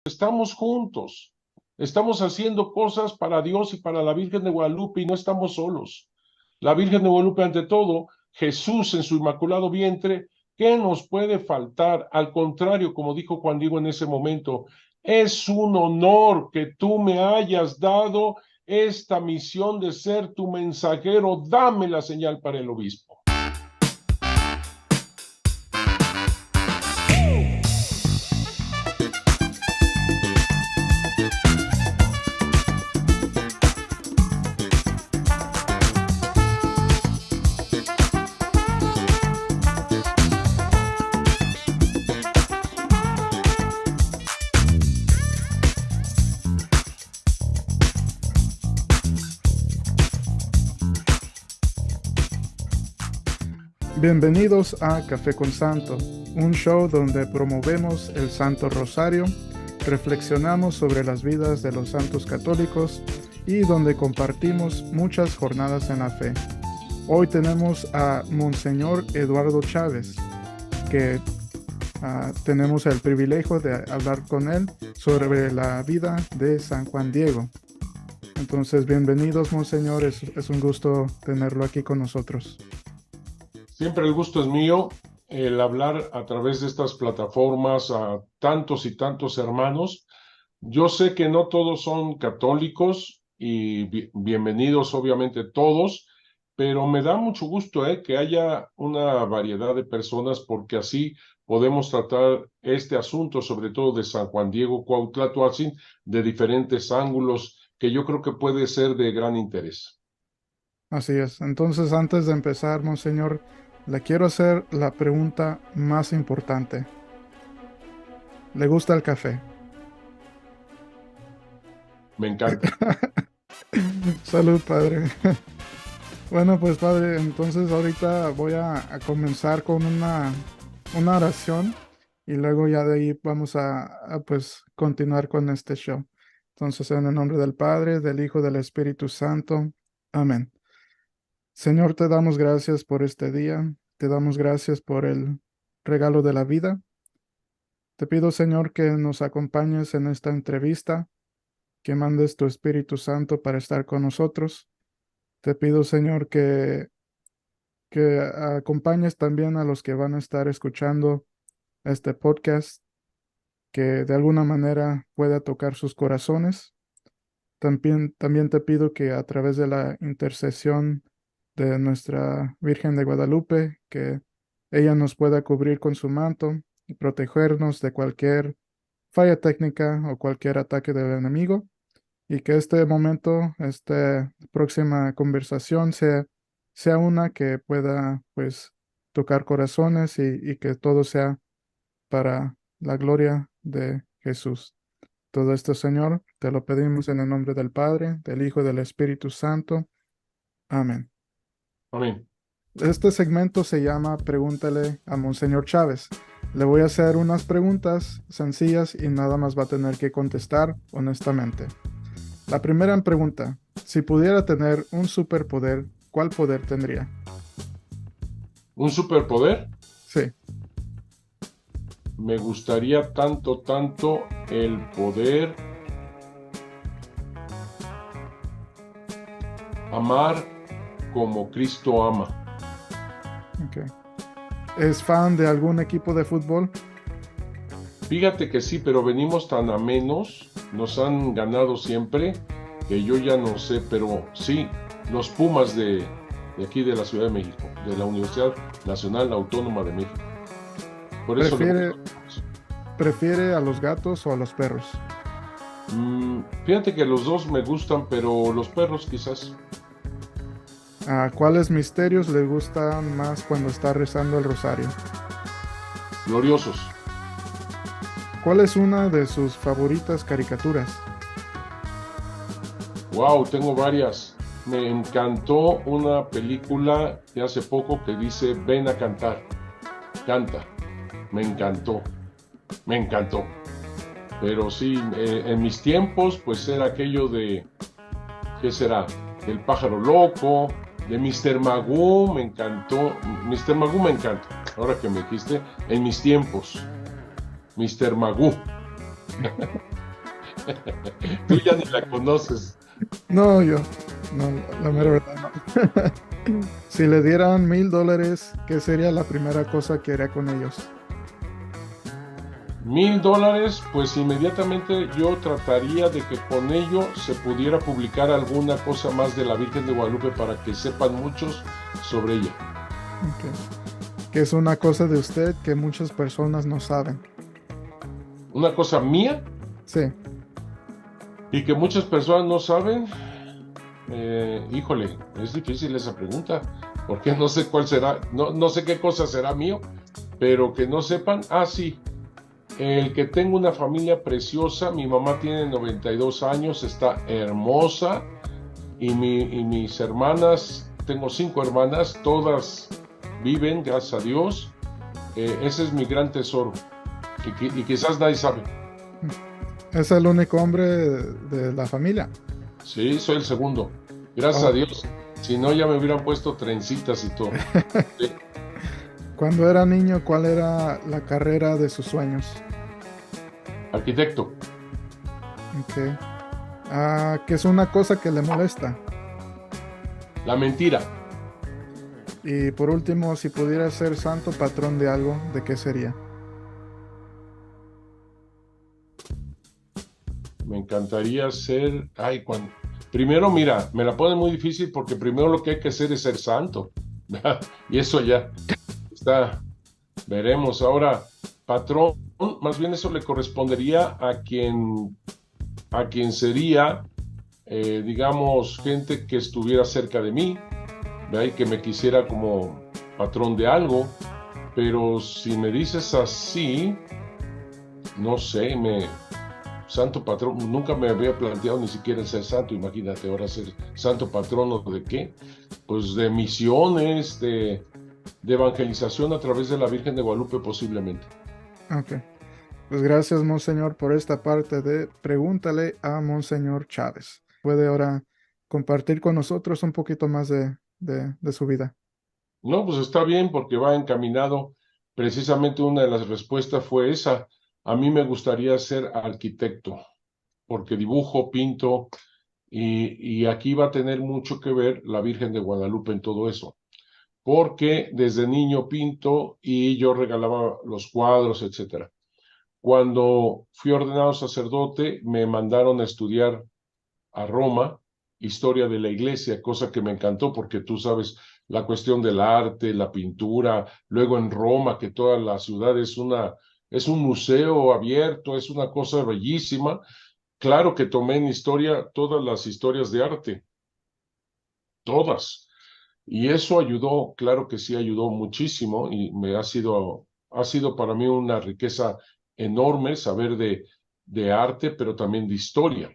estamos juntos, estamos haciendo cosas para Dios y para la Virgen de Guadalupe y no estamos solos. La Virgen de Guadalupe ante todo, Jesús en su inmaculado vientre, ¿qué nos puede faltar? Al contrario, como dijo Juan Diego en ese momento, es un honor que tú me hayas dado esta misión de ser tu mensajero, dame la señal para el obispo. Bienvenidos a Café con Santo, un show donde promovemos el Santo Rosario, reflexionamos sobre las vidas de los santos católicos y donde compartimos muchas jornadas en la fe. Hoy tenemos a Monseñor Eduardo Chávez, que tenemos el privilegio de hablar con él sobre la vida de San Juan Diego. Entonces, bienvenidos, Monseñor, es un gusto tenerlo aquí con nosotros. Siempre el gusto es mío, el hablar a través de estas plataformas a tantos y tantos hermanos. Yo sé que no todos son católicos y bienvenidos obviamente todos, pero me da mucho gusto que haya una variedad de personas porque así podemos tratar este asunto, sobre todo de San Juan Diego Cuauhtlatoatzin, de diferentes ángulos que yo creo que puede ser de gran interés. Así es. Entonces, antes de empezar, Monseñor, le quiero hacer la pregunta más importante. ¿Le gusta el café? Me encanta. Salud, padre. Bueno, pues padre, entonces ahorita voy a comenzar con una oración y luego ya de ahí vamos pues continuar con este show. Entonces, en el nombre del Padre, del Hijo, del Espíritu Santo. Amén. Señor, te damos gracias por este día, te damos gracias por el regalo de la vida. Te pido, Señor, que nos acompañes en esta entrevista, que mandes tu Espíritu Santo para estar con nosotros. Te pido, Señor, que acompañes también a los que van a estar escuchando este podcast, que de alguna manera pueda tocar sus corazones. También te pido que a través de la intercesión de nuestra Virgen de Guadalupe, que ella nos pueda cubrir con su manto y protegernos de cualquier falla técnica o cualquier ataque del enemigo, y que este momento, esta próxima conversación sea una que pueda pues tocar corazones y que todo sea para la gloria de Jesús. Todo esto, Señor, te lo pedimos en el nombre del Padre, del Hijo y del Espíritu Santo. Amén. Amén. Este segmento se llama Pregúntale a Monseñor Chávez. Le voy a hacer unas preguntas sencillas y nada más va a tener que contestar honestamente. La primera pregunta: si pudiera tener un superpoder, ¿cuál poder tendría? ¿Un superpoder? Sí. Me gustaría tanto el poder amar como Cristo ama. Okay. ¿Es fan de algún equipo de fútbol? Fíjate que sí, pero venimos tan a menos, nos han ganado siempre, que yo ya no sé, pero sí, los Pumas de aquí de la Ciudad de México, de la Universidad Nacional Autónoma de México. Por eso ¿Prefiere a los gatos o a los perros? Fíjate que los dos me gustan, pero los perros quizás. ¿A cuáles misterios le gustan más cuando está rezando el rosario? Gloriosos. ¿Cuál es una de sus favoritas caricaturas? Wow, tengo varias. Me encantó una película de hace poco que dice Ven a cantar. Canta. Me encantó. Pero sí, en mis tiempos, pues era aquello de, ¿qué será? Del pájaro loco, de Mr. Magoo, me encantó. Mr. Magoo me encanta. Ahora que me dijiste, en mis tiempos, Mr. Magoo. Tú ya ni la conoces. No, yo, no, la mera verdad no. Si le dieran $1000, ¿qué sería la primera cosa que haría con ellos? $1000, pues inmediatamente yo trataría de que con ello se pudiera publicar alguna cosa más de la Virgen de Guadalupe para que sepan muchos sobre ella. Ok. Que es una cosa de usted que muchas personas no saben. Una cosa mía Sí, y que muchas personas no saben, híjole, es difícil esa pregunta, porque no sé cuál será, no sé qué cosa será mío, pero que no sepan, sí, el que tengo una familia preciosa, mi mamá tiene 92 años, está hermosa, y mis hermanas, tengo 5 hermanas, todas viven, gracias a Dios. Ese es mi gran tesoro y quizás nadie sabe. es el único hombre de la familia. Sí, soy el segundo, gracias a Oh. Dios. Si no, ya me hubieran puesto trencitas y todo. Sí, Cuando era niño, ¿cuál era la carrera de sus sueños? arquitecto, Ok. ¿Qué es una cosa que le molesta? la mentira. Y por último, si pudiera ser santo patrón de algo, ¿de qué sería? Me encantaría ser, primero, mira, me la pone muy difícil porque primero lo que hay que hacer es ser santo. Y eso ya está. Veremos. Ahora, patrón, más bien eso le correspondería a quien sería, digamos, gente que estuviera cerca de mí, ¿verdad? Y que me quisiera como patrón de algo. Pero si me dices así, no sé, santo patrón, nunca me había planteado ni siquiera el ser santo, imagínate ahora ser santo patrono de qué, pues de misiones, de evangelización a través de la Virgen de Guadalupe posiblemente. Ok. Pues gracias, Monseñor, por esta parte de Pregúntale a Monseñor Chávez. Puede ahora compartir con nosotros un poquito más de su vida. No, pues está bien porque va encaminado. Precisamente una de las respuestas fue esa. A mí me gustaría ser arquitecto porque dibujo, pinto y aquí va a tener mucho que ver la Virgen de Guadalupe en todo eso. Porque desde niño pinto y yo regalaba los cuadros, etcétera. Cuando fui ordenado sacerdote, me mandaron a estudiar a Roma, historia de la iglesia, cosa que me encantó porque tú sabes la cuestión del arte, la pintura, luego en Roma, que toda la ciudad es un museo abierto, es una cosa bellísima. Claro que tomé en historia todas las historias de arte, todas. Y eso ayudó, claro que sí ayudó muchísimo y ha sido para mí una riqueza enorme saber de arte, pero también de historia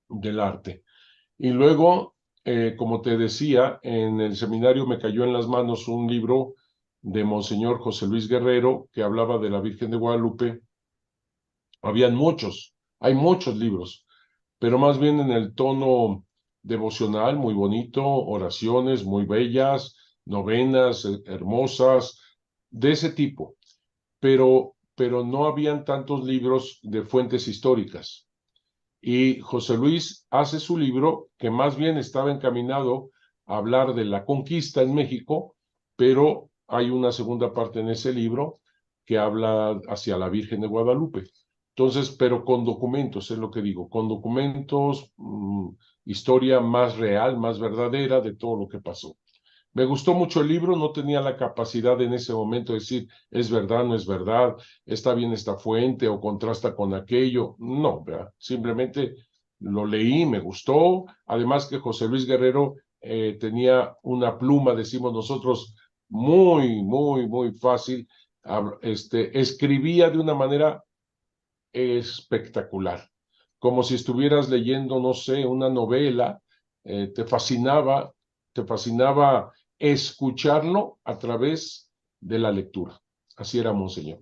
del arte. Y luego, como te decía, en el seminario me cayó en las manos un libro de Monseñor José Luis Guerrero que hablaba de la Virgen de Guadalupe. Habían muchos, hay muchos libros, pero más bien en el tono devocional, muy bonito, oraciones muy bellas, novenas hermosas, de ese tipo, pero no habían tantos libros de fuentes históricas. Y José Luis hace su libro que más bien estaba encaminado a hablar de la conquista en México, pero hay una segunda parte en ese libro que habla hacia la Virgen de Guadalupe. Entonces, pero con documentos, es lo que digo, con documentos, historia más real, más verdadera de todo lo que pasó. Me gustó mucho el libro, no tenía la capacidad en ese momento de decir, es verdad, no es verdad, está bien esta fuente o contrasta con aquello. No, ¿verdad? Simplemente lo leí, me gustó. Además que José Luis Guerrero tenía una pluma, decimos nosotros, muy, muy, muy fácil. Escribía de una manera espectacular, como si estuvieras leyendo, no sé, una novela, te fascinaba escucharlo a través de la lectura. Así era Monseñor.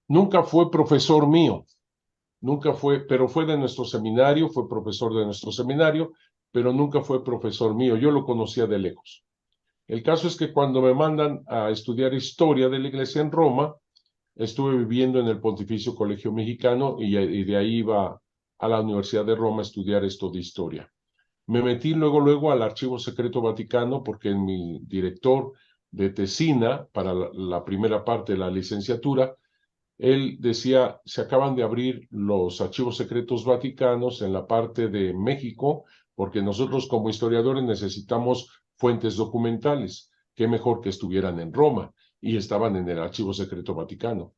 Nunca fue profesor mío, nunca fue, pero fue de nuestro seminario, fue profesor de nuestro seminario, pero nunca fue profesor mío, yo lo conocía de lejos. El caso es que cuando me mandan a estudiar historia de la iglesia en Roma, estuve viviendo en el Pontificio Colegio Mexicano y de ahí iba a la Universidad de Roma a estudiar esto de historia. Me metí luego al Archivo Secreto Vaticano porque mi director de tesina para la primera parte de la licenciatura, él decía, se acaban de abrir los archivos secretos vaticanos en la parte de México, porque nosotros como historiadores necesitamos fuentes documentales. Qué mejor que estuvieran en Roma y estaban en el Archivo Secreto Vaticano.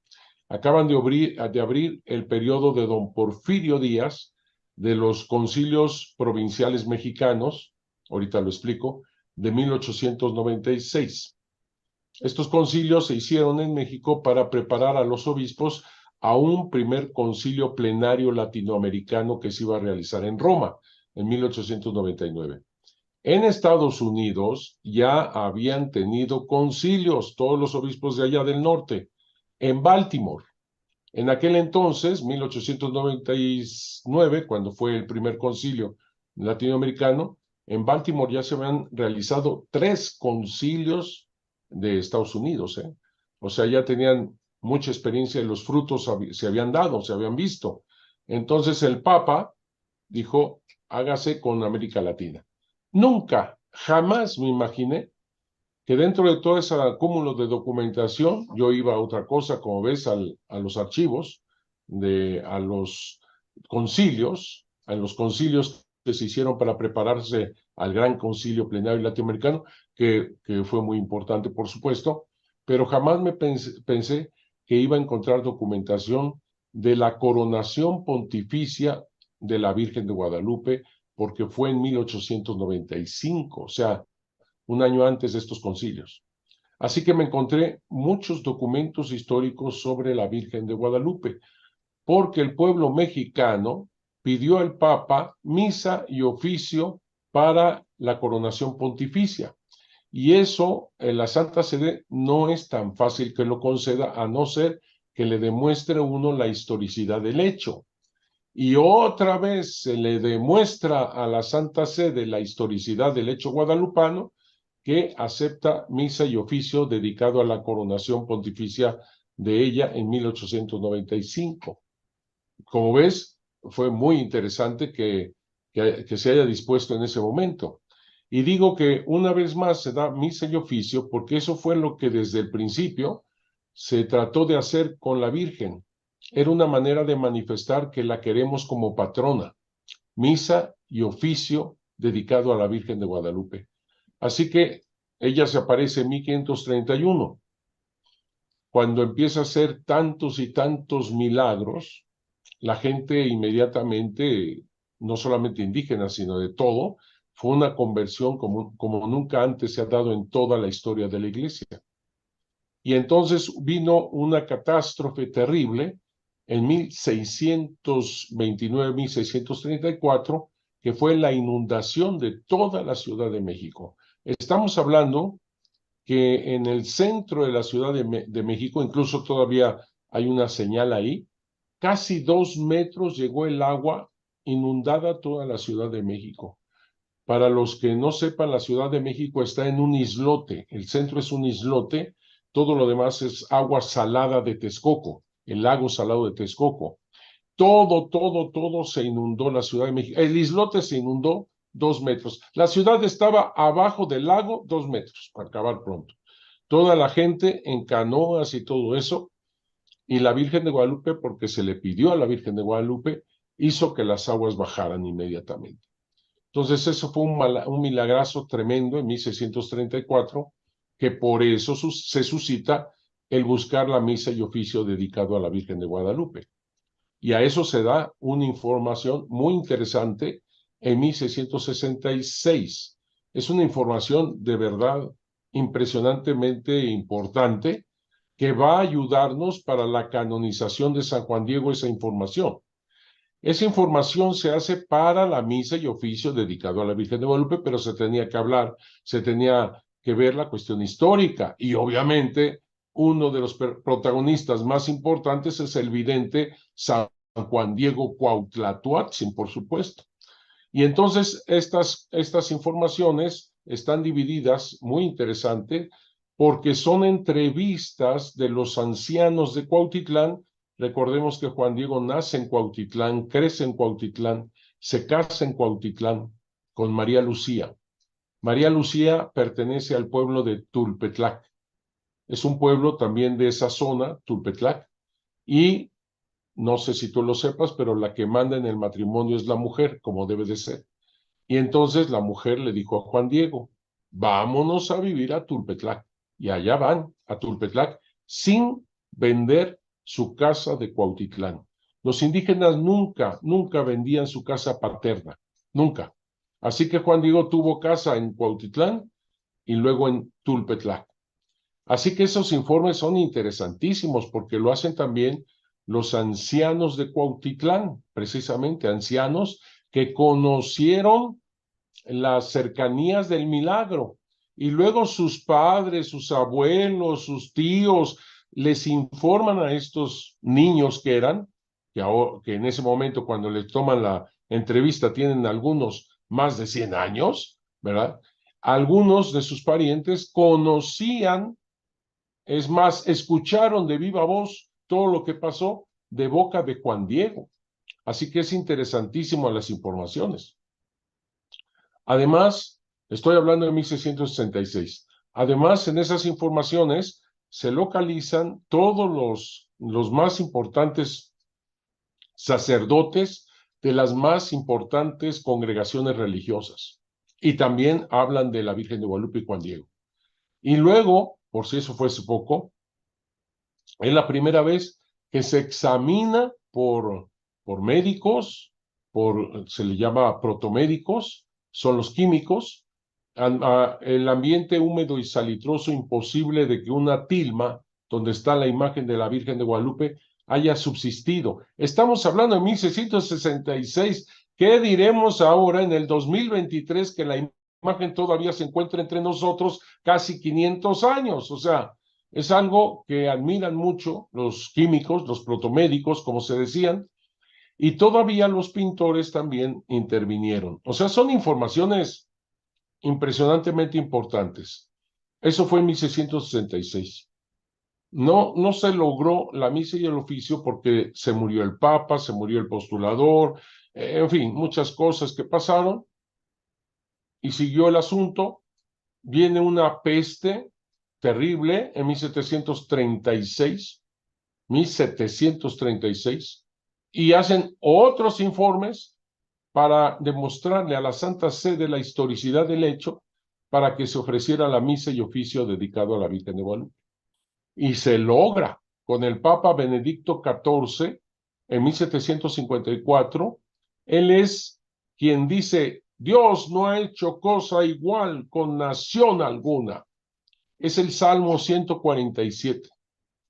Acaban de abrir el periodo de don Porfirio Díaz, de los concilios provinciales mexicanos, ahorita lo explico, de 1896. Estos concilios se hicieron en México para preparar a los obispos a un primer concilio plenario latinoamericano que se iba a realizar en Roma en 1899. En Estados Unidos ya habían tenido concilios todos los obispos de allá del norte, en Baltimore. En aquel entonces, 1899, cuando fue el primer concilio latinoamericano, en Baltimore ya se habían realizado 3 concilios de Estados Unidos, ¿eh? O sea, ya tenían mucha experiencia y los frutos se habían dado, se habían visto. Entonces el Papa dijo, hágase con América Latina. Nunca, jamás me imaginé que dentro de todo ese cúmulo de documentación, yo iba a otra cosa, como ves, a los archivos, a los concilios que se hicieron para prepararse al gran concilio plenario latinoamericano, que fue muy importante, por supuesto, pero jamás pensé que iba a encontrar documentación de la coronación pontificia de la Virgen de Guadalupe, porque fue en 1895, o sea, un año antes de estos concilios. Así que me encontré muchos documentos históricos sobre la Virgen de Guadalupe, porque el pueblo mexicano pidió al Papa misa y oficio para la coronación pontificia. Y eso en la Santa Sede no es tan fácil que lo conceda, a no ser que le demuestre uno la historicidad del hecho. Y otra vez se le demuestra a la Santa Sede la historicidad del hecho guadalupano, que acepta misa y oficio dedicado a la coronación pontificia de ella en 1895. Como ves, fue muy interesante que se haya dispuesto en ese momento. Y digo que una vez más se da misa y oficio porque eso fue lo que desde el principio se trató de hacer con la Virgen. Era una manera de manifestar que la queremos como patrona. Misa y oficio dedicado a la Virgen de Guadalupe. Así que ella se aparece en 1531. Cuando empieza a hacer tantos y tantos milagros, la gente inmediatamente, no solamente indígena, sino de todo, fue una conversión como nunca antes se ha dado en toda la historia de la iglesia. Y entonces vino una catástrofe terrible en 1629, 1634, que fue la inundación de toda la Ciudad de México. Estamos hablando que en el centro de la Ciudad de México, incluso todavía hay una señal ahí, casi 2 metros llegó el agua, inundada toda la Ciudad de México. Para los que no sepan, la Ciudad de México está en un islote, el centro es un islote, todo lo demás es agua salada de Texcoco, el lago salado de Texcoco. Todo se inundó la Ciudad de México. El islote se inundó 2 metros. La ciudad estaba abajo del lago 2 metros, para acabar pronto. Toda la gente en canoas y todo eso, y la Virgen de Guadalupe, porque se le pidió a la Virgen de Guadalupe, hizo que las aguas bajaran inmediatamente. Entonces eso fue un milagrazo tremendo en 1634, que por eso se suscita el buscar la misa y oficio dedicado a la Virgen de Guadalupe. Y a eso se da una información muy interesante en 1666. Es una información de verdad impresionantemente importante que va a ayudarnos para la canonización de San Juan Diego, esa información. Esa información se hace para la misa y oficio dedicado a la Virgen de Guadalupe, pero se tenía que hablar, se tenía que ver la cuestión histórica y obviamente uno de los protagonistas más importantes es el vidente San Juan Diego Cuauhtlatoatzin, por supuesto. Y entonces estas informaciones están divididas, muy interesante, porque son entrevistas de los ancianos de Cuautitlán. Recordemos que Juan Diego nace en Cuautitlán, crece en Cuautitlán, se casa en Cuautitlán con María Lucía. María Lucía pertenece al pueblo de Tulpetlac. Es un pueblo también de esa zona, Tulpetlac, y no sé si tú lo sepas, pero la que manda en el matrimonio es la mujer, como debe de ser. Y entonces la mujer le dijo a Juan Diego, vámonos a vivir a Tulpetlac. Y allá van, a Tulpetlac, sin vender su casa de Cuautitlán. Los indígenas nunca, nunca vendían su casa paterna, nunca. Así que Juan Diego tuvo casa en Cuautitlán y luego en Tulpetlac. Así que esos informes son interesantísimos porque lo hacen también los ancianos de Cuautitlán, precisamente ancianos que conocieron las cercanías del milagro. Y luego sus padres, sus abuelos, sus tíos les informan a estos niños que eran, que en ese momento cuando les toman la entrevista tienen algunos más de 100 años, ¿verdad? Algunos de sus parientes conocían, es más, escucharon de viva voz todo lo que pasó de boca de Juan Diego. Así que es interesantísimo las informaciones. Además, estoy hablando de 1666. Además, en esas informaciones se localizan todos los más importantes sacerdotes de las más importantes congregaciones religiosas. Y también hablan de la Virgen de Guadalupe y Juan Diego. Y luego, por si eso fuese poco, es la primera vez que se examina por médicos, se le llama protomédicos, son los químicos, el ambiente húmedo y salitroso imposible de que una tilma, donde está la imagen de la Virgen de Guadalupe, haya subsistido. Estamos hablando de 1666. ¿Qué diremos ahora en el 2023 que la imagen todavía se encuentra entre nosotros casi 500 años? O sea, es algo que admiran mucho los químicos, los protomédicos, como se decían, y todavía los pintores también intervinieron. O sea, son informaciones impresionantemente importantes. Eso fue en 1666. No se logró la misa y el oficio porque se murió el Papa, se murió el postulador, en fin, muchas cosas que pasaron y siguió el asunto. Viene una peste terrible en 1736, y hacen otros informes para demostrarle a la Santa Sede la historicidad del hecho para que se ofreciera la misa y oficio dedicado a la Virgen de Guadalupe. Y se logra con el Papa Benedicto XIV en 1754. Él es quien dice, Dios no ha hecho cosa igual con nación alguna. Es el Salmo 147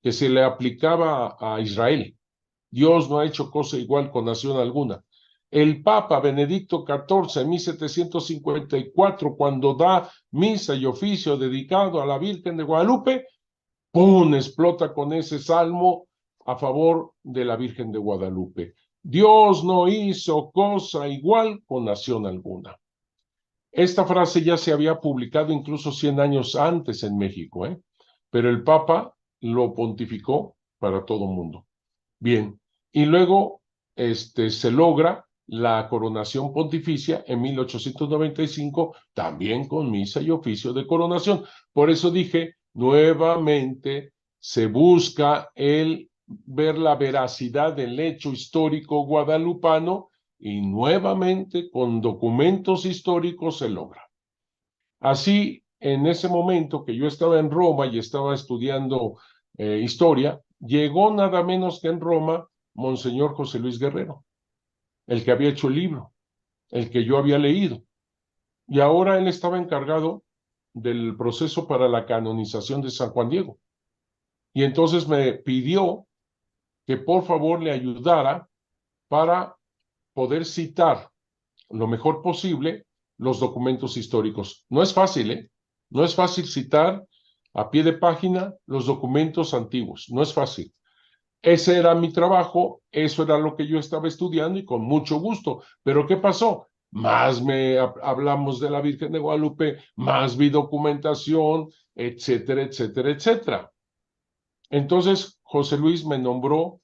que se le aplicaba a Israel. Dios no ha hecho cosa igual con nación alguna. El Papa Benedicto XIV en 1754, cuando da misa y oficio dedicado a la Virgen de Guadalupe, ¡pum!, explota con ese salmo a favor de la Virgen de Guadalupe. Dios no hizo cosa igual con nación alguna. Esta frase ya se había publicado incluso 100 años antes en México, pero el Papa lo pontificó para todo el mundo. Bien, y luego se logra la coronación pontificia en 1895, también con misa y oficio de coronación. Por eso dije, nuevamente se busca el ver la veracidad del hecho histórico guadalupano y nuevamente con documentos históricos se logra. Así, en ese momento que yo estaba en Roma y estaba estudiando historia, llegó nada menos que en Roma Monseñor José Luis Guerrero, el que había hecho el libro, el que yo había leído. Y ahora él estaba encargado del proceso para la canonización de San Juan Diego. Y entonces me pidió que por favor le ayudara para poder citar lo mejor posible los documentos históricos. No es fácil, ¿eh? No es fácil citar a pie de página los documentos antiguos, no es fácil. Ese era mi trabajo, eso era lo que yo estaba estudiando y con mucho gusto. Pero ¿qué pasó? más hablamos de la Virgen de Guadalupe, más vi documentación, etcétera, etcétera, etcétera. Entonces, José Luis me nombró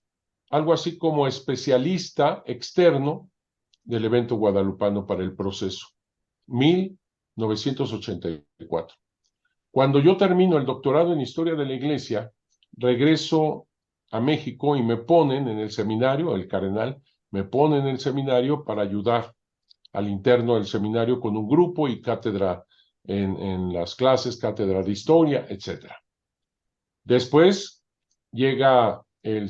algo así como especialista externo del evento guadalupano para el proceso, 1984. Cuando yo termino el doctorado en Historia de la Iglesia, regreso a México y me ponen en el seminario, el cardenal me pone en el seminario para ayudar al interno del seminario con un grupo y cátedra en las clases, cátedra de historia, etcétera. Después llega el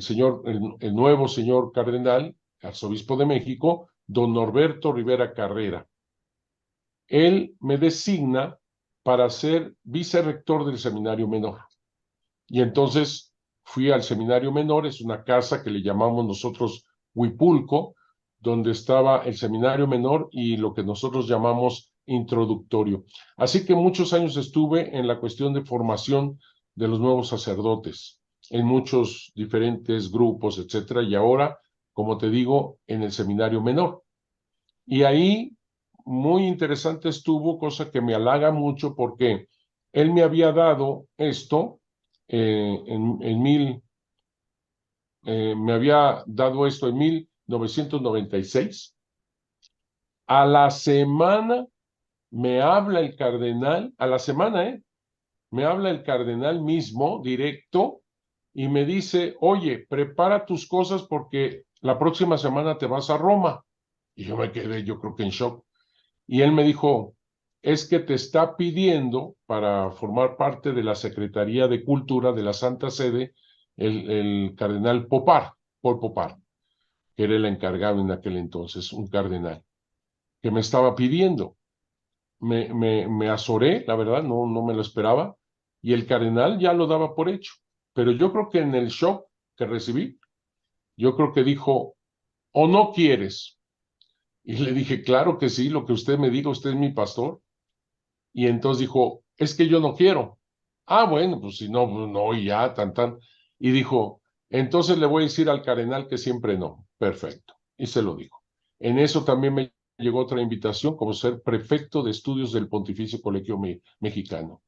nuevo señor cardenal, arzobispo de México, don Norberto Rivera Carrera. Él me designa para ser vicerrector del seminario menor. Y entonces fui al seminario menor, es una casa que le llamamos nosotros Huipulco, donde estaba el seminario menor y lo que nosotros llamamos introductorio. Así que muchos años estuve en la cuestión de formación de los nuevos sacerdotes, en muchos diferentes grupos, etcétera, y ahora, como te digo, en el seminario menor. Y ahí muy interesante estuvo, cosa que me halaga mucho porque él me había dado esto en me había dado esto en 1996. A la semana me habla el cardenal, a la semana, me habla el cardenal mismo, directo, y me dice, oye, prepara tus cosas porque la próxima semana te vas a Roma. Y yo me quedé, yo creo que en shock. Y él me dijo, es que te está pidiendo para formar parte de la Secretaría de Cultura de la Santa Sede el cardenal Popar, Paul Popar, que era el encargado en aquel entonces, un cardenal, que me estaba pidiendo. Me azoré, la verdad, no me lo esperaba, y el cardenal ya lo daba por hecho. Pero yo creo que en el shock que recibí, yo creo que dijo, o no quieres. Y le dije, claro que sí, lo que usted me diga, usted es mi pastor. Y entonces dijo, es que yo no quiero. Ah, bueno, pues si no, pues no, y ya, tan, tan. Y dijo, entonces le voy a decir al cardenal que siempre no. Perfecto. Y se lo dijo. En eso también me llegó otra invitación como ser prefecto de estudios del Pontificio Colegio Mexicano.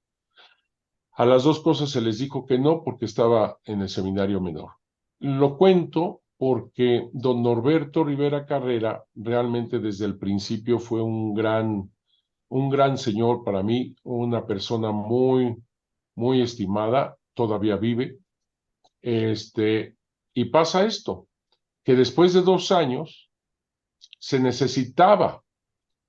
A las dos cosas se les dijo que no porque estaba en el seminario menor. Lo cuento porque don Norberto Rivera Carrera realmente desde el principio fue un gran señor para mí, una persona muy estimada, todavía vive. Y pasa esto, que después de 2 años se necesitaba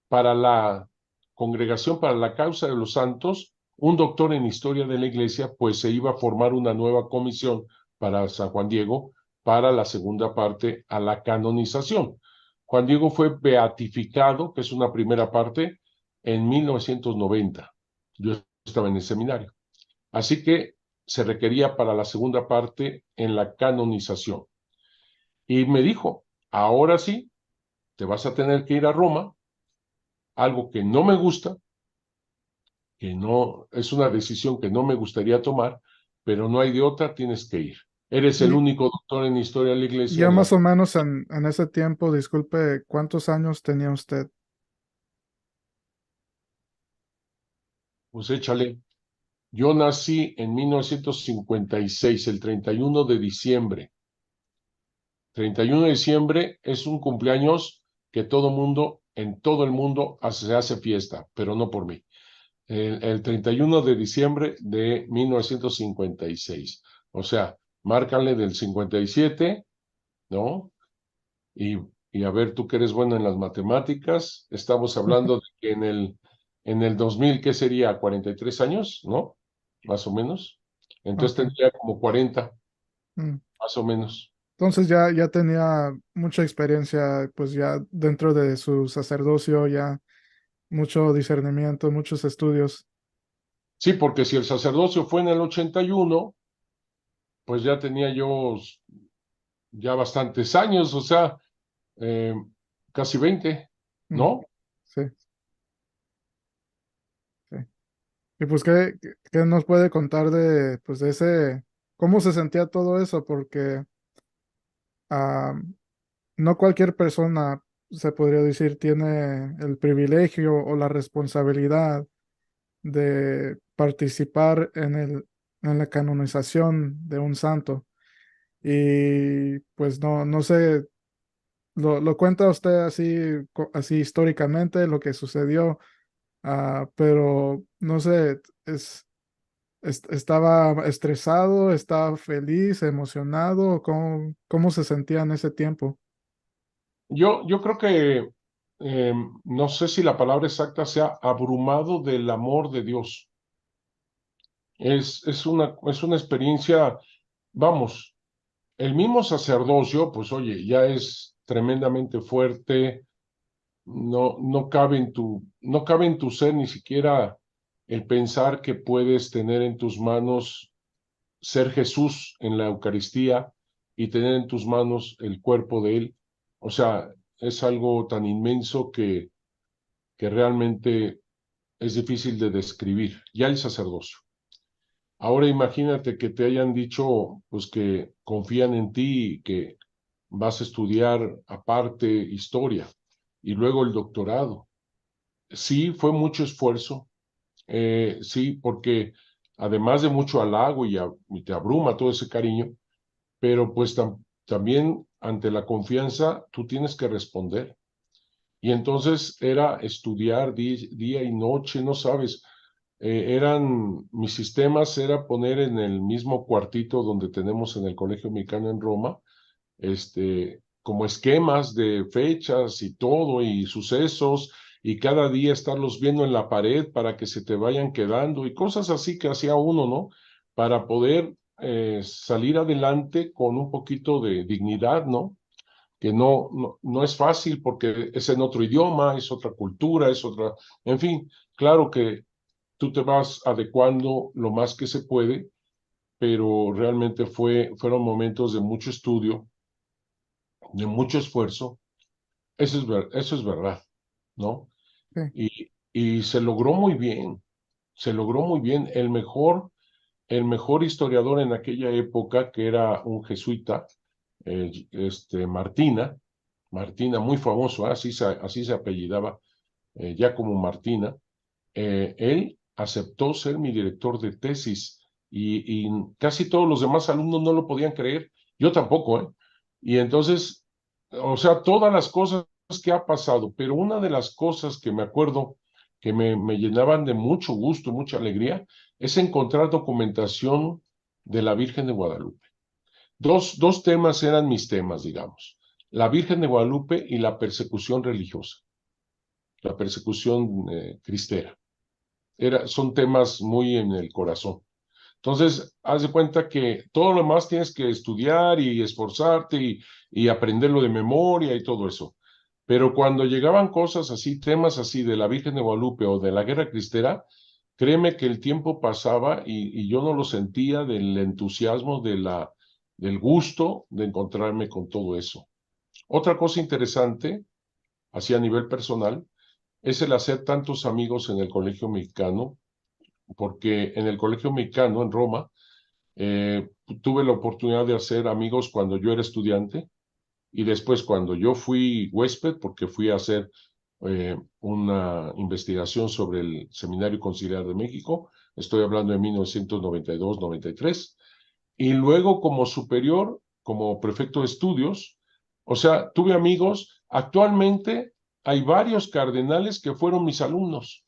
para la congregación, para la causa de los santos, un doctor en historia de la iglesia, pues se iba a formar una nueva comisión para San Juan Diego para la segunda parte a la canonización. Juan Diego fue beatificado, que es una primera parte, en 1990. Yo estaba en el seminario. Así que se requería para la segunda parte en la canonización. Y me dijo, ahora sí, te vas a tener que ir a Roma, algo que no me gusta, que no, es una decisión que no me gustaría tomar, pero no hay de otra, tienes que ir. Eres el Y único doctor en historia de la iglesia ya en la... más o menos en ese tiempo, disculpe, ¿cuántos años tenía usted? Pues échale. Yo nací en 1956, el 31 de diciembre. 31 de diciembre es un cumpleaños que todo mundo, en todo el mundo, se hace fiesta, pero no por mí. El 31 de diciembre de 1956. O sea, márcale del 57, ¿no? Y, y a ver, tú que eres bueno en las matemáticas, estamos hablando de que en el 2000, ¿qué sería? 43 años, ¿no? Más o menos. Entonces Ok. tendría como 40, Mm. más o menos. Entonces ya tenía mucha experiencia, pues ya dentro de su sacerdocio, ya mucho discernimiento, muchos estudios. Sí, porque si el sacerdocio fue en el 81, pues ya tenía yo ya bastantes años, o sea, eh, casi 20, Mm. ¿no? Sí, sí. Y pues, ¿qué nos puede contar de, pues, de ese, cómo se sentía todo eso? Porque no cualquier persona se podría decir, tiene el privilegio o la responsabilidad de participar en la canonización de un santo. Y pues no sé, lo cuenta usted así, así históricamente lo que sucedió, pero no sé, estaba estresado, estaba feliz, emocionado, ¿cómo se sentía en ese tiempo? Yo creo que no sé si la palabra exacta sea abrumado del amor de Dios. Es una experiencia, vamos, el mismo sacerdocio, pues oye, ya es tremendamente fuerte, no cabe en tu ser ni siquiera el pensar que puedes tener en tus manos ser Jesús en la Eucaristía y tener en tus manos el cuerpo de Él. O sea, es algo tan inmenso que realmente es difícil de describir, ya el sacerdocio. Ahora imagínate que te hayan dicho, pues que confían en ti y que vas a estudiar aparte historia y luego el doctorado. Sí, fue mucho esfuerzo, sí, porque además de mucho halago y te abruma todo ese cariño, pero pues también ante la confianza tú tienes que responder. Y entonces era estudiar día y noche, no sabes, mis sistemas era poner en el mismo cuartito donde tenemos en el Colegio Mexicano en Roma, como esquemas de fechas y todo y sucesos y cada día estarlos viendo en la pared para que se te vayan quedando y cosas así que hacía uno, ¿no? Para poder salir adelante con un poquito de dignidad, ¿no? Que no es fácil porque es en otro idioma, es otra cultura, es otra, en fin, claro que tú te vas adecuando lo más que se puede, pero realmente fueron momentos de mucho estudio, de mucho esfuerzo, eso es verdad, ¿no? Sí. Y se logró muy bien, se logró muy bien. El mejor historiador en aquella época, que era un jesuita, Martina, muy famoso, así se apellidaba, ya como Martina, él aceptó ser mi director de tesis y casi todos los demás alumnos no lo podían creer, yo tampoco, ¿eh? Y entonces, o sea, todas las cosas que ha pasado, pero una de las cosas que me acuerdo que me llenaban de mucho gusto, mucha alegría, es encontrar documentación de la Virgen de Guadalupe. Dos temas eran mis temas, digamos, la Virgen de Guadalupe y la persecución religiosa, la persecución cristera son temas muy en el corazón. Entonces, haz de cuenta que todo lo demás tienes que estudiar y esforzarte y aprenderlo de memoria y todo eso. Pero cuando llegaban cosas así, temas así de la Virgen de Guadalupe o de la Guerra Cristera, créeme que el tiempo pasaba y yo no lo sentía del entusiasmo, del gusto de encontrarme con todo eso. Otra cosa interesante, así a nivel personal, es el hacer tantos amigos en el colegio mexicano porque en el Colegio Mexicano en Roma tuve la oportunidad de hacer amigos cuando yo era estudiante y después cuando yo fui huésped, porque fui a hacer una investigación sobre el Seminario Conciliar de México, estoy hablando de 1992-93, y luego como superior, como prefecto de estudios, o sea, tuve amigos, actualmente hay varios cardenales que fueron mis alumnos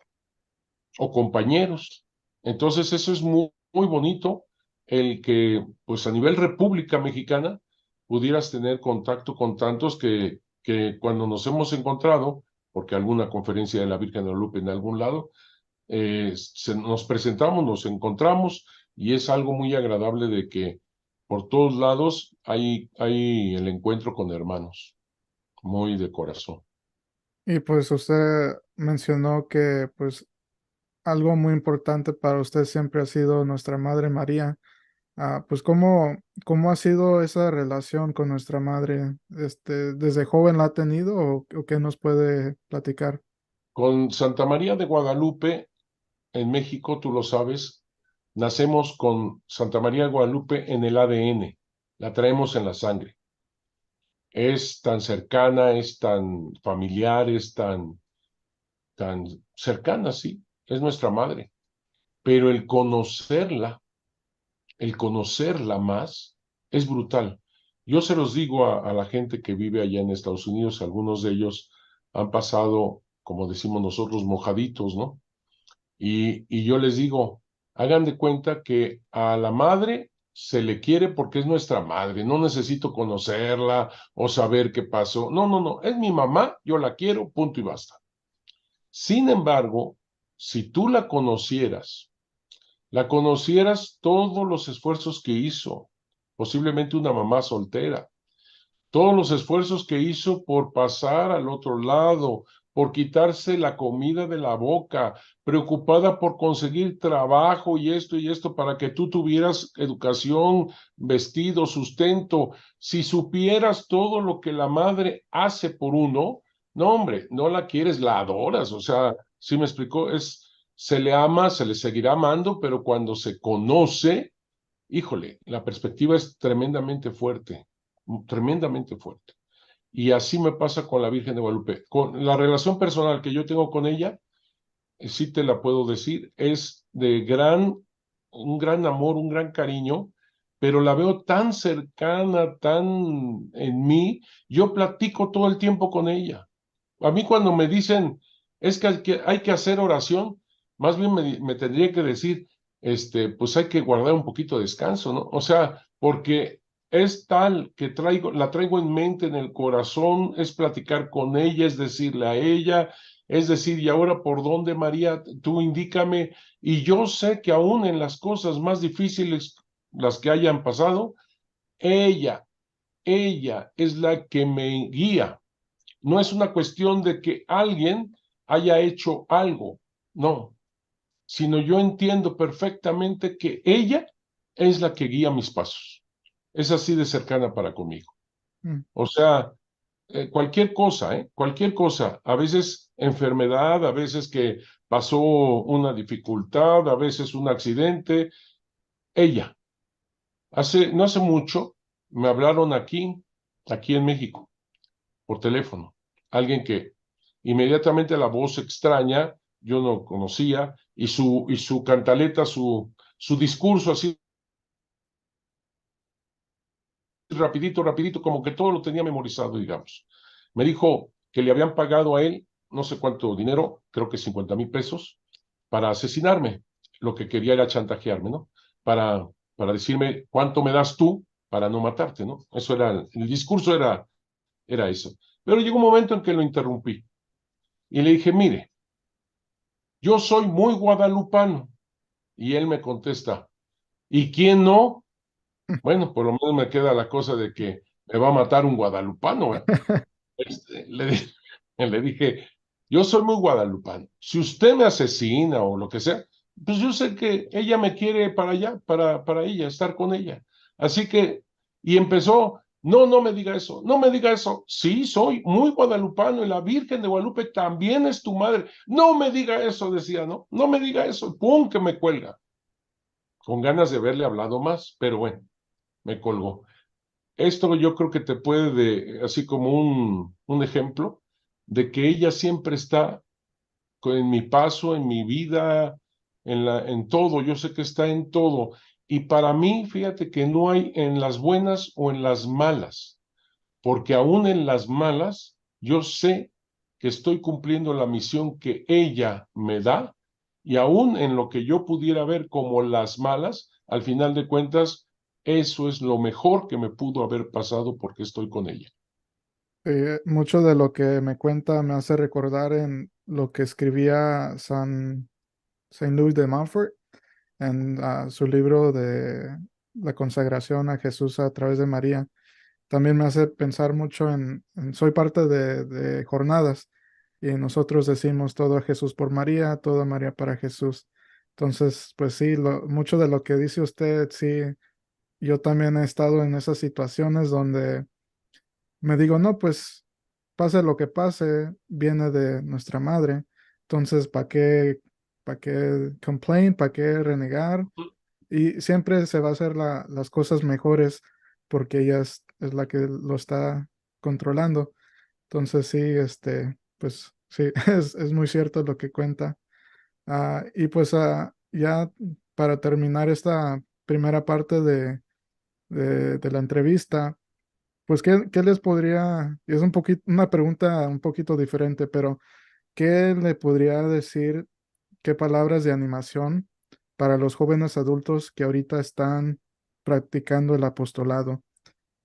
o compañeros. Entonces, eso es muy bonito, el que, pues a nivel República Mexicana, pudieras tener contacto con tantos que cuando nos hemos encontrado, porque alguna conferencia de la Virgen de Guadalupe en algún lado, nos presentamos, nos encontramos, y es algo muy agradable de que por todos lados hay el encuentro con hermanos, muy de corazón. Y pues usted mencionó que pues algo muy importante para usted siempre ha sido nuestra Madre María. Pues ¿cómo ha sido esa relación con nuestra madre? ¿Desde joven la ha tenido o qué nos puede platicar? Con Santa María de Guadalupe, en México, tú lo sabes, nacemos con Santa María de Guadalupe en el ADN, la traemos en la sangre. es tan cercana, es tan familiar, es tan cercana, sí, es nuestra madre. Pero el conocerla más, es brutal. Yo se los digo a la gente que vive allá en Estados Unidos, algunos de ellos han pasado, como decimos nosotros, mojaditos, ¿no? Y yo les digo, hagan de cuenta que a la madre se le quiere porque es nuestra madre, no necesito conocerla o saber qué pasó. No, no, no, es mi mamá, yo la quiero, punto y basta. Sin embargo, si tú la conocieras todos los esfuerzos que hizo, posiblemente una mamá soltera, todos los esfuerzos que hizo por pasar al otro lado, por quitarse la comida de la boca, preocupada por conseguir trabajo y esto para que tú tuvieras educación, vestido, sustento. Si supieras todo lo que la madre hace por uno, no, hombre, no la quieres, la adoras. O sea, sí me explicó, se le ama, se le seguirá amando, pero cuando se conoce, híjole, la perspectiva es tremendamente fuerte. Y así me pasa con la Virgen de Guadalupe. Con la relación personal que yo tengo con ella, sí te la puedo decir, es de un gran amor, un gran cariño, pero la veo tan cercana, tan en mí, yo platico todo el tiempo con ella. A mí cuando me dicen, es que hay que hacer oración, más bien me tendría que decir, pues hay que guardar un poquito de descanso, ¿no? O sea, porque es tal que la traigo en mente, en el corazón, es platicar con ella, es decirle a ella, es decir, y ahora por dónde, María, tú indícame, y yo sé que aún en las cosas más difíciles, las que hayan pasado, ella, ella es la que me guía. No es una cuestión de que alguien haya hecho algo, no, sino yo entiendo perfectamente que ella es la que guía mis pasos. Es así de cercana para conmigo. Mm. O sea, cualquier cosa, ¿eh? Cualquier cosa. A veces enfermedad, a veces que pasó una dificultad, a veces un accidente. Ella. No hace mucho me hablaron aquí en México, por teléfono. Alguien que inmediatamente la voz extraña, yo no conocía, y su cantaleta, su discurso así rapidito, rapidito, como que todo lo tenía memorizado, digamos. Me dijo que le habían pagado a él no sé cuánto dinero, creo que 50,000 pesos, para asesinarme. Lo que quería era chantajearme, ¿no? Para decirme cuánto me das tú para no matarte, ¿no? Eso era, el discurso era eso. Pero llegó un momento en que lo interrumpí y le dije, mire, yo soy muy guadalupano. Y él me contesta, ¿y quién no? Bueno, por lo menos me queda la cosa de que me va a matar un guadalupano, ¿eh? Este, le, di- le dije, yo soy muy guadalupano. Si usted me asesina o lo que sea, pues yo sé que ella me quiere para allá, para ella, estar con ella. Así que, y empezó, no, no me diga eso, no me diga eso. Sí, soy muy guadalupano y la Virgen de Guadalupe también es tu madre. No me diga eso, decía, ¿no? No me diga eso. ¡Pum! Que me cuelga. Con ganas de haberle hablado más, pero bueno, me colgó. Esto yo creo que te puede, así como un ejemplo, de que ella siempre está en mi paso, en mi vida, en todo, yo sé que está en todo. Y para mí, fíjate que no hay en las buenas o en las malas, porque aún en las malas, yo sé que estoy cumpliendo la misión que ella me da, y aún en lo que yo pudiera ver como las malas, al final de cuentas, eso es lo mejor que me pudo haber pasado porque estoy con ella. Mucho de lo que me cuenta me hace recordar en lo que escribía Saint Louis de Montfort en su libro de la consagración a Jesús a través de María. También me hace pensar mucho soy parte de jornadas y nosotros decimos todo a Jesús por María, todo a María para Jesús. Entonces, pues sí, mucho de lo que dice usted, sí, yo también he estado en esas situaciones donde me digo, no, pues pase lo que pase, viene de nuestra madre. Entonces, para qué complain? ¿Para qué renegar? Y siempre se va a hacer las cosas mejores porque ella es la que lo está controlando. Entonces sí, pues sí, es muy cierto lo que cuenta. Y pues ya para terminar esta primera parte de la entrevista, pues ¿qué les podría, y es un poquito, una pregunta un poquito diferente, pero ¿qué le podría decir, qué palabras de animación para los jóvenes adultos que ahorita están practicando el apostolado?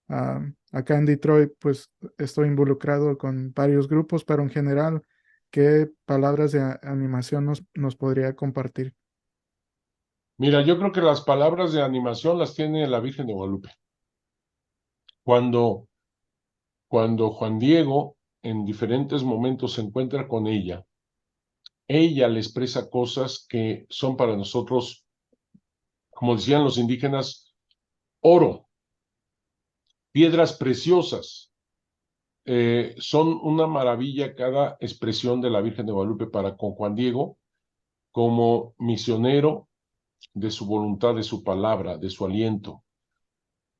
Acá en Detroit, pues estoy involucrado con varios grupos, pero en general, ¿qué palabras de animación nos podría compartir? Mira, yo creo que las palabras de animación las tiene la Virgen de Guadalupe. Cuando, cuando Juan Diego en diferentes momentos se encuentra con ella le expresa cosas que son para nosotros, como decían los indígenas, oro, piedras preciosas. Son una maravilla cada expresión de la Virgen de Guadalupe para con Juan Diego como misionero de su voluntad, de su palabra, de su aliento.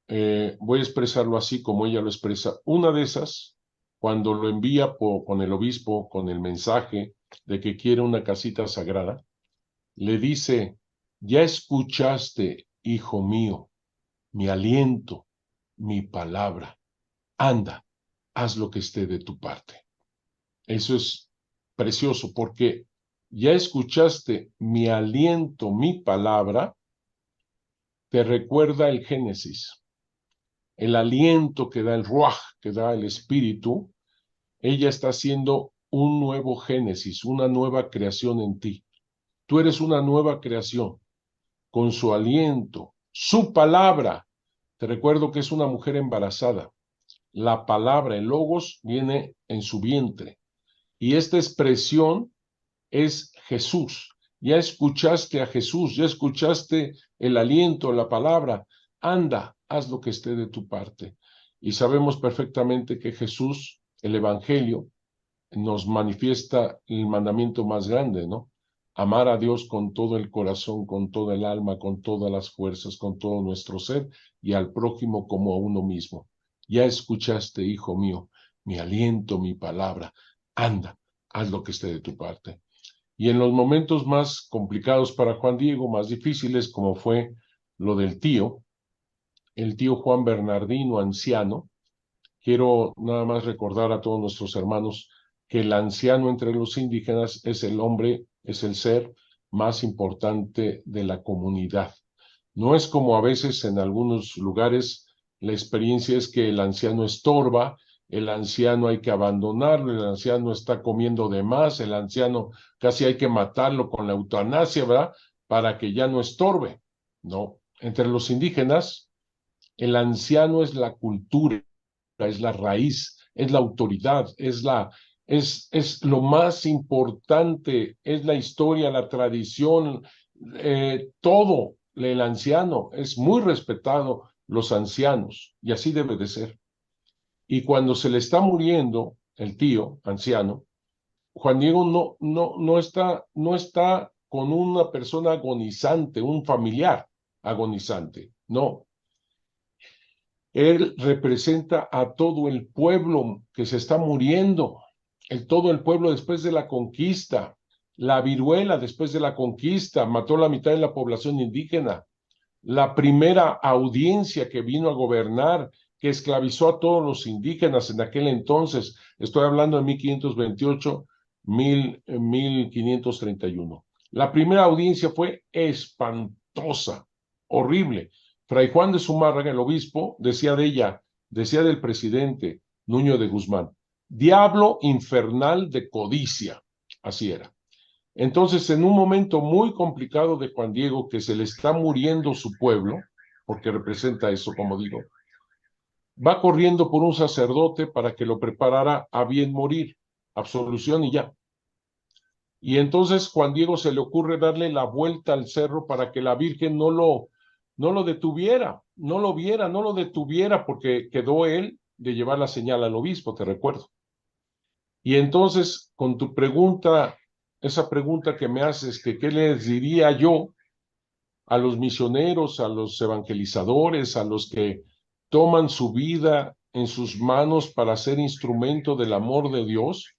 Voy a expresarlo así como ella lo expresa. Una de esas, cuando lo envía con el obispo, con el mensaje de que quiere una casita sagrada, le dice, ya escuchaste, hijo mío, mi aliento, mi palabra. Anda, haz lo que esté de tu parte. Eso es precioso porque ya escuchaste mi aliento, mi palabra, te recuerda el Génesis, el aliento que da el Ruach, que da el Espíritu. Ella está haciendo un nuevo Génesis, una nueva creación en ti. Tú eres una nueva creación con su aliento, su palabra. Te recuerdo que es una mujer embarazada. La palabra, el logos, viene en su vientre. Y esta expresión es Jesús. Ya escuchaste a Jesús, ya escuchaste el aliento, la palabra. Anda, haz lo que esté de tu parte. Y sabemos perfectamente que Jesús, el Evangelio, nos manifiesta el mandamiento más grande, ¿no? Amar a Dios con todo el corazón, con toda el alma, con todas las fuerzas, con todo nuestro ser, y al prójimo como a uno mismo. Ya escuchaste, hijo mío, mi aliento, mi palabra. Anda, haz lo que esté de tu parte. Y en los momentos más complicados para Juan Diego, más difíciles, como fue lo del tío, el tío Juan Bernardino, anciano, quiero nada más recordar a todos nuestros hermanos que el anciano entre los indígenas es el hombre, es el ser más importante de la comunidad. No es como a veces en algunos lugares la experiencia es que el anciano estorba, el anciano hay que abandonarlo, el anciano está comiendo de más, el anciano casi hay que matarlo con la eutanasia, ¿verdad? Para que ya no estorbe. No, entre los indígenas, el anciano es la cultura, es la raíz, es la autoridad, es lo más importante, es la historia, la tradición, todo. El anciano es muy respetado, los ancianos, y así debe de ser. Y cuando se le está muriendo el tío anciano, Juan Diego no está con una persona agonizante, un familiar agonizante, no, él representa a todo el pueblo que se está muriendo, todo el pueblo después de la conquista, la viruela después de la conquista, mató la mitad de la población indígena, la primera audiencia que vino a gobernar, que esclavizó a todos los indígenas en aquel entonces, estoy hablando de 1528, 1531. La primera audiencia fue espantosa, horrible. Fray Juan de Zumárraga, el obispo, decía de ella, decía del presidente Nuño de Guzmán, diablo infernal de codicia, así era. Entonces, en un momento muy complicado de Juan Diego, que se le está muriendo su pueblo, porque representa eso, como digo, va corriendo por un sacerdote para que lo preparara a bien morir, absolución y ya. Y entonces Juan Diego se le ocurre darle la vuelta al cerro para que la Virgen no lo detuviera, no lo viera, no lo detuviera, porque quedó él de llevar la señal al obispo, te recuerdo. Y entonces, con tu pregunta, esa pregunta que me haces, que qué les diría yo a los misioneros, a los evangelizadores, a los que toman su vida en sus manos para ser instrumento del amor de Dios,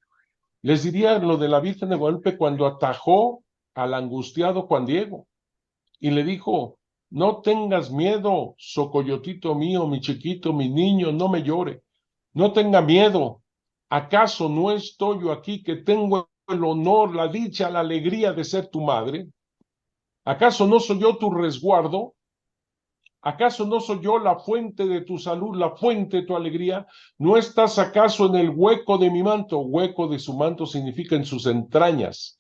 les diría lo de la Virgen de Guadalupe cuando atajó al angustiado Juan Diego y le dijo: no tengas miedo, socoyotito mío, mi chiquito, mi niño, no me llore, no tenga miedo. ¿Acaso no estoy yo aquí que tengo el honor, la dicha, la alegría de ser tu madre? ¿Acaso no soy yo tu resguardo? ¿Acaso no soy yo la fuente de tu salud, la fuente de tu alegría? ¿No estás acaso en el hueco de mi manto? Hueco de su manto significa en sus entrañas.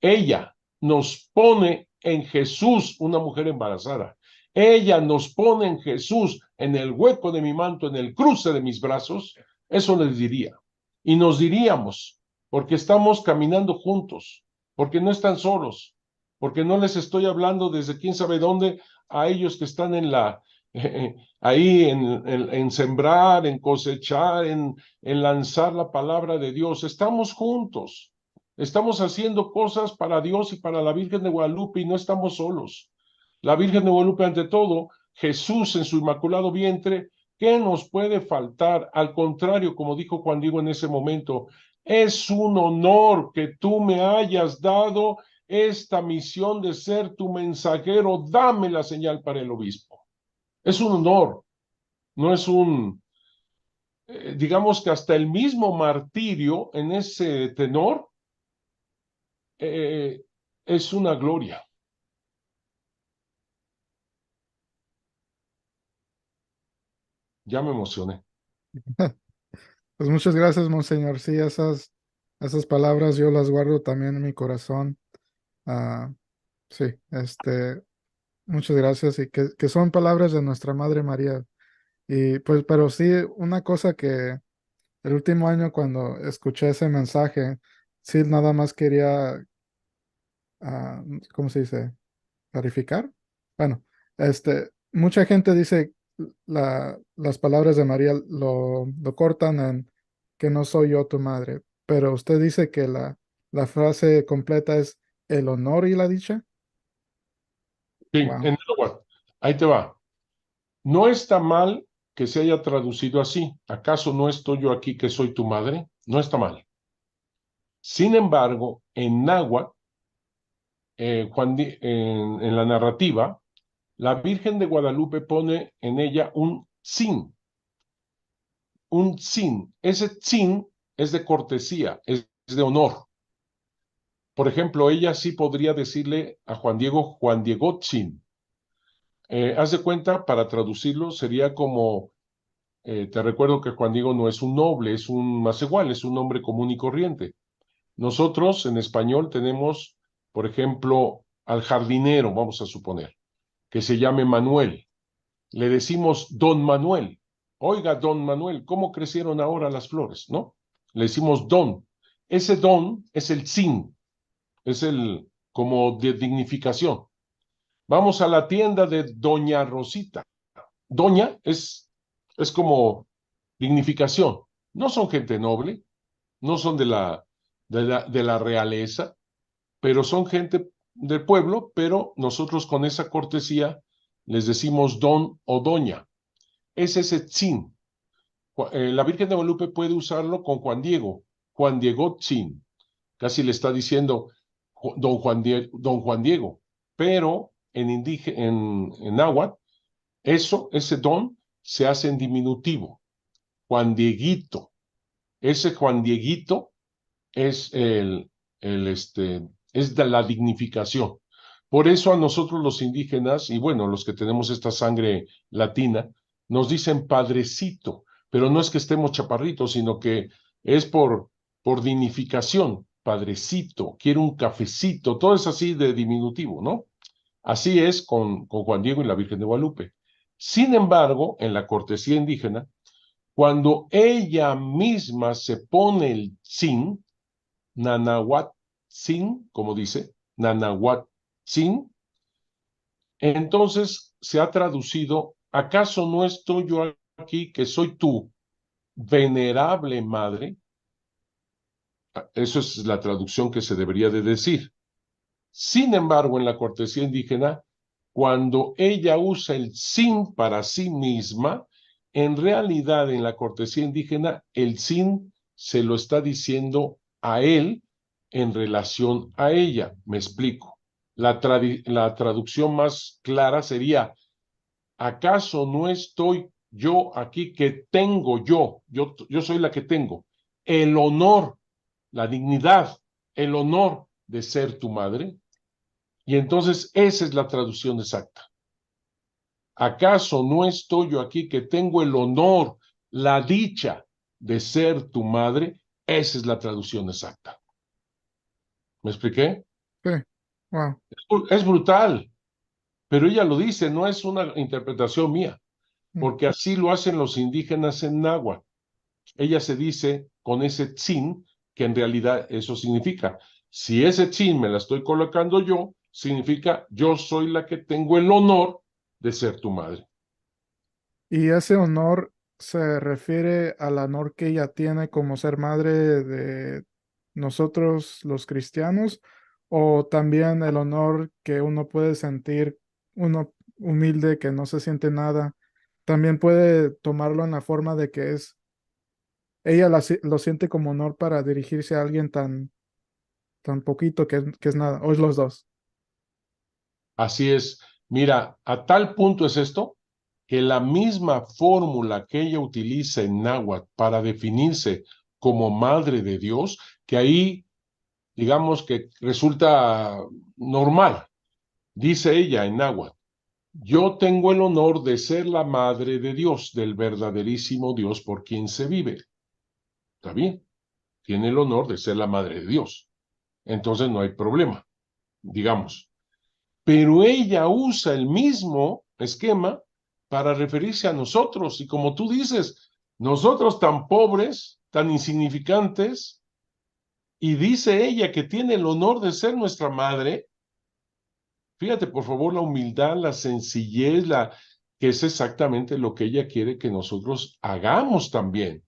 Ella nos pone en Jesús, una mujer embarazada. Ella nos pone en Jesús, en el hueco de mi manto, en el cruce de mis brazos. Eso les diría. Y nos diríamos, porque estamos caminando juntos, porque no están solos, porque no les estoy hablando desde quién sabe dónde a ellos que están en la, ahí en sembrar, en cosechar, en lanzar la palabra de Dios. Estamos juntos. Estamos haciendo cosas para Dios y para la Virgen de Guadalupe y no estamos solos. La Virgen de Guadalupe ante todo, Jesús en su inmaculado vientre, ¿qué nos puede faltar? Al contrario, como dijo Juan Diego en ese momento, es un honor que tú me hayas dado esta misión de ser tu mensajero, dame la señal para el obispo. Es un honor, no es digamos que hasta el mismo martirio en ese tenor eh, es una gloria. Ya me emocioné. Pues muchas gracias, Monseñor. Sí, esas palabras yo las guardo también en mi corazón. Ah, sí, muchas gracias y que son palabras de nuestra Madre María. Y pues, pero sí, una cosa que el último año cuando escuché ese mensaje, sí, nada más quería, ¿cómo se dice? Clarificar. Bueno, mucha gente dice las palabras de María lo cortan en que no soy yo tu madre, pero usted dice que la frase completa es el honor y la dicha. Sí, Wow. en agua. Ahí te va. No está mal que se haya traducido así. ¿Acaso no estoy yo aquí que soy tu madre? No está mal. Sin embargo, en náhuatl, en la narrativa, la Virgen de Guadalupe pone en ella un sin, un sin. Ese sin es de cortesía, es de honor. Por ejemplo, ella sí podría decirle a Juan Diego sin. Haz de cuenta, para traducirlo, sería como, te recuerdo que Juan Diego no es un noble, es un más igual, es un hombre común y corriente. Nosotros en español tenemos, por ejemplo, al jardinero, vamos a suponer, que se llame Manuel. Le decimos Don Manuel. Oiga, Don Manuel, ¿cómo crecieron ahora las flores? ¿No? Le decimos Don. Ese Don es el sin, es el como de dignificación. Vamos a la tienda de Doña Rosita. Doña es como dignificación. No son gente noble, no son de la realeza, pero son gente del pueblo, pero nosotros con esa cortesía les decimos don o doña. Es ese tzin. La Virgen de Guadalupe puede usarlo con Juan Diego tzin. Casi le está diciendo don Juan Diego, pero en náhuatl, ese don se hace en diminutivo, Juan Dieguito. Ese Juan Dieguito es es de la dignificación. Por eso a nosotros los indígenas, y bueno, los que tenemos esta sangre latina, nos dicen padrecito, pero no es que estemos chaparritos, sino que es por dignificación, padrecito, quiero un cafecito, todo es así de diminutivo, ¿no? Así es con Juan Diego y la Virgen de Guadalupe. Sin embargo, en la cortesía indígena, cuando ella misma se pone el sin, Nanahuatzin, como dice, Nanahuatzin, entonces se ha traducido, ¿acaso no estoy yo aquí que soy tu venerable madre? Eso es la traducción que se debería de decir. Sin embargo, en la cortesía indígena, cuando ella usa el sin para sí misma, En realidad, en la cortesía indígena, el sin se lo está diciendo a él en relación a ella. Me explico. La traducción más clara sería, ¿acaso no estoy yo aquí que tengo yo soy la que tengo el honor, la dignidad, el honor de ser tu madre? Y entonces esa es la traducción exacta. ¿Acaso no estoy yo aquí que tengo el honor, la dicha de ser tu madre? Esa es la traducción exacta. ¿Me expliqué? Sí, wow. Es brutal, pero ella lo dice, no es una interpretación mía, Mm. porque así lo hacen los indígenas en náhuatl. Ella se dice con ese tzin, que en realidad eso significa. Si ese tzin me la estoy colocando yo, significa yo soy la que tengo el honor de ser tu madre. Y ese honor se refiere al honor que ella tiene como ser madre de nosotros los cristianos, o también el honor que uno puede sentir, uno humilde que no se siente nada, también puede tomarlo en la forma de que es, ella lo siente como honor para dirigirse a alguien tan poquito que es nada, o es los dos. Así es. Mira, a tal punto es esto que la misma fórmula que ella utiliza en náhuatl para definirse como madre de Dios, que ahí digamos que resulta normal. Dice ella en náhuatl, yo tengo el honor de ser la madre de Dios, del verdaderísimo Dios por quien se vive. ¿Está bien? Tiene el honor de ser la madre de Dios. Entonces no hay problema, digamos. Pero ella usa el mismo esquema para referirse a nosotros. Y como tú dices, nosotros tan pobres, tan insignificantes, y dice ella que tiene el honor de ser nuestra madre. Fíjate, por favor, la humildad, la sencillez, que es exactamente lo que ella quiere que nosotros hagamos también.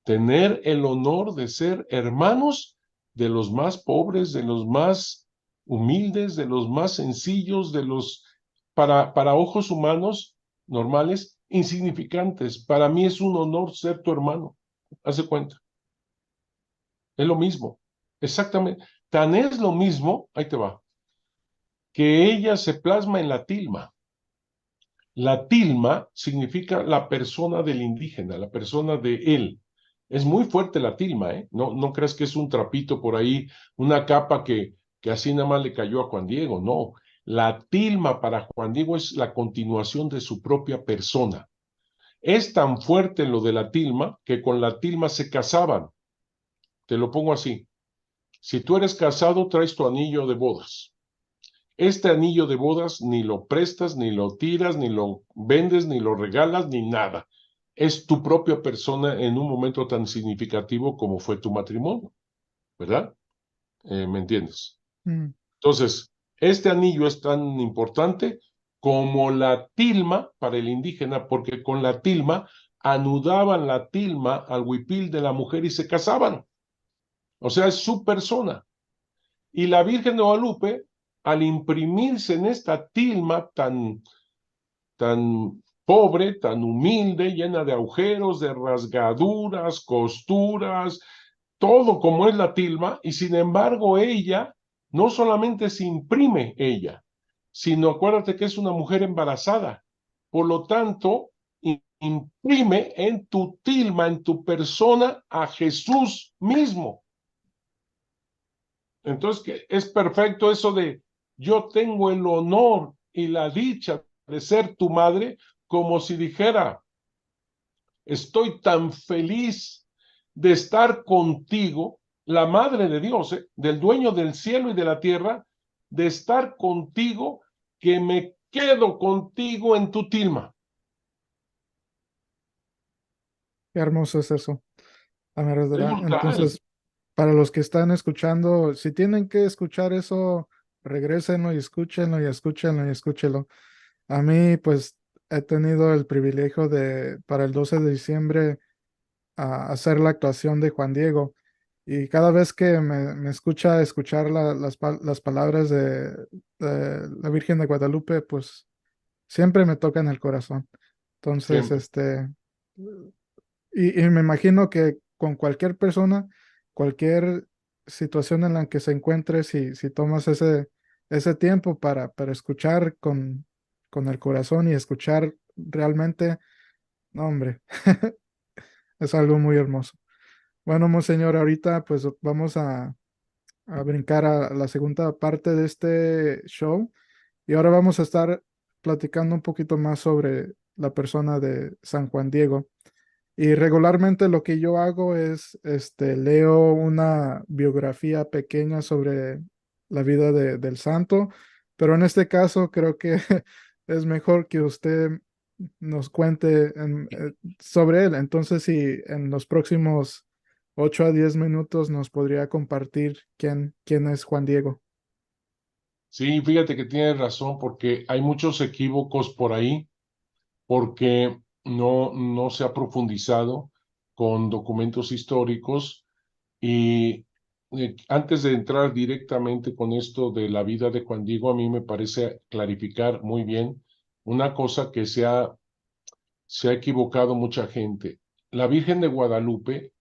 Tener el honor de ser hermanos de los más pobres, de los más humildes, de los más sencillos, de los, para ojos humanos normales, insignificantes. Para mí es un honor ser tu hermano. Haz de cuenta. Es lo mismo. Exactamente. Tan es lo mismo, ahí te va, que ella se plasma en la tilma. La tilma significa la persona del indígena, la persona de él. Es muy fuerte la tilma, ¿eh? No, no creas que es un trapito por ahí, una capa que así nada más le cayó a Juan Diego, no. La tilma para Juan Diego es la continuación de su propia persona. Es tan fuerte lo de la tilma que con la tilma se casaban. Te lo pongo así. Si tú eres casado, traes tu anillo de bodas. Este anillo de bodas ni lo prestas, ni lo tiras, ni lo vendes, ni lo regalas, ni nada. Es tu propia persona en un momento tan significativo como fue tu matrimonio, ¿verdad? ¿Me entiendes? Mm. Entonces, este anillo es tan importante como la tilma para el indígena, porque con la tilma anudaban la tilma al huipil de la mujer y se casaban. O sea, es su persona. Y la Virgen de Guadalupe, al imprimirse en esta tilma tan pobre, tan humilde, llena de agujeros, de rasgaduras, costuras, todo como es la tilma, y sin embargo ella no solamente se imprime ella, sino acuérdate que es una mujer embarazada. Por lo tanto, imprime en tu tilma, en tu persona, a Jesús mismo. Entonces, que es perfecto eso de yo tengo el honor y la dicha de ser tu madre, como si dijera, estoy tan feliz de estar contigo, la madre de Dios, del dueño del cielo y de la tierra, de estar contigo, que me quedo contigo en tu tilma. Qué hermoso es eso, la Es verdad. brutal. Entonces, para los que están escuchando, si tienen que escuchar eso, regrésenlo y escúchenlo y escúchenlo y escúchenlo. A mí, pues, he tenido el privilegio de, para el 12 de diciembre, hacer la actuación de Juan Diego. Y cada vez que me escucha escuchar las palabras de la Virgen de Guadalupe, pues siempre me tocan el corazón. Entonces, Siempre. Y me imagino que con cualquier persona, cualquier situación en la que se encuentre, si tomas ese tiempo para escuchar con el corazón y escuchar realmente, no, hombre, es algo muy hermoso. Bueno, monseñor, ahorita pues vamos a brincar a la segunda parte de este show y ahora vamos a estar platicando un poquito más sobre la persona de San Juan Diego. Y regularmente lo que yo hago es, leo una biografía pequeña sobre la vida del santo, pero en este caso creo que es mejor que usted nos cuente sobre él. Entonces, si en los próximos 8 a 10 minutos nos podría compartir quién es Juan Diego. Sí, fíjate que tienes razón porque hay muchos equívocos por ahí porque no se ha profundizado con documentos históricos y antes de entrar directamente con esto de la vida de Juan Diego, a mí me parece clarificar muy bien una cosa que se ha equivocado mucha gente. La Virgen de Guadalupe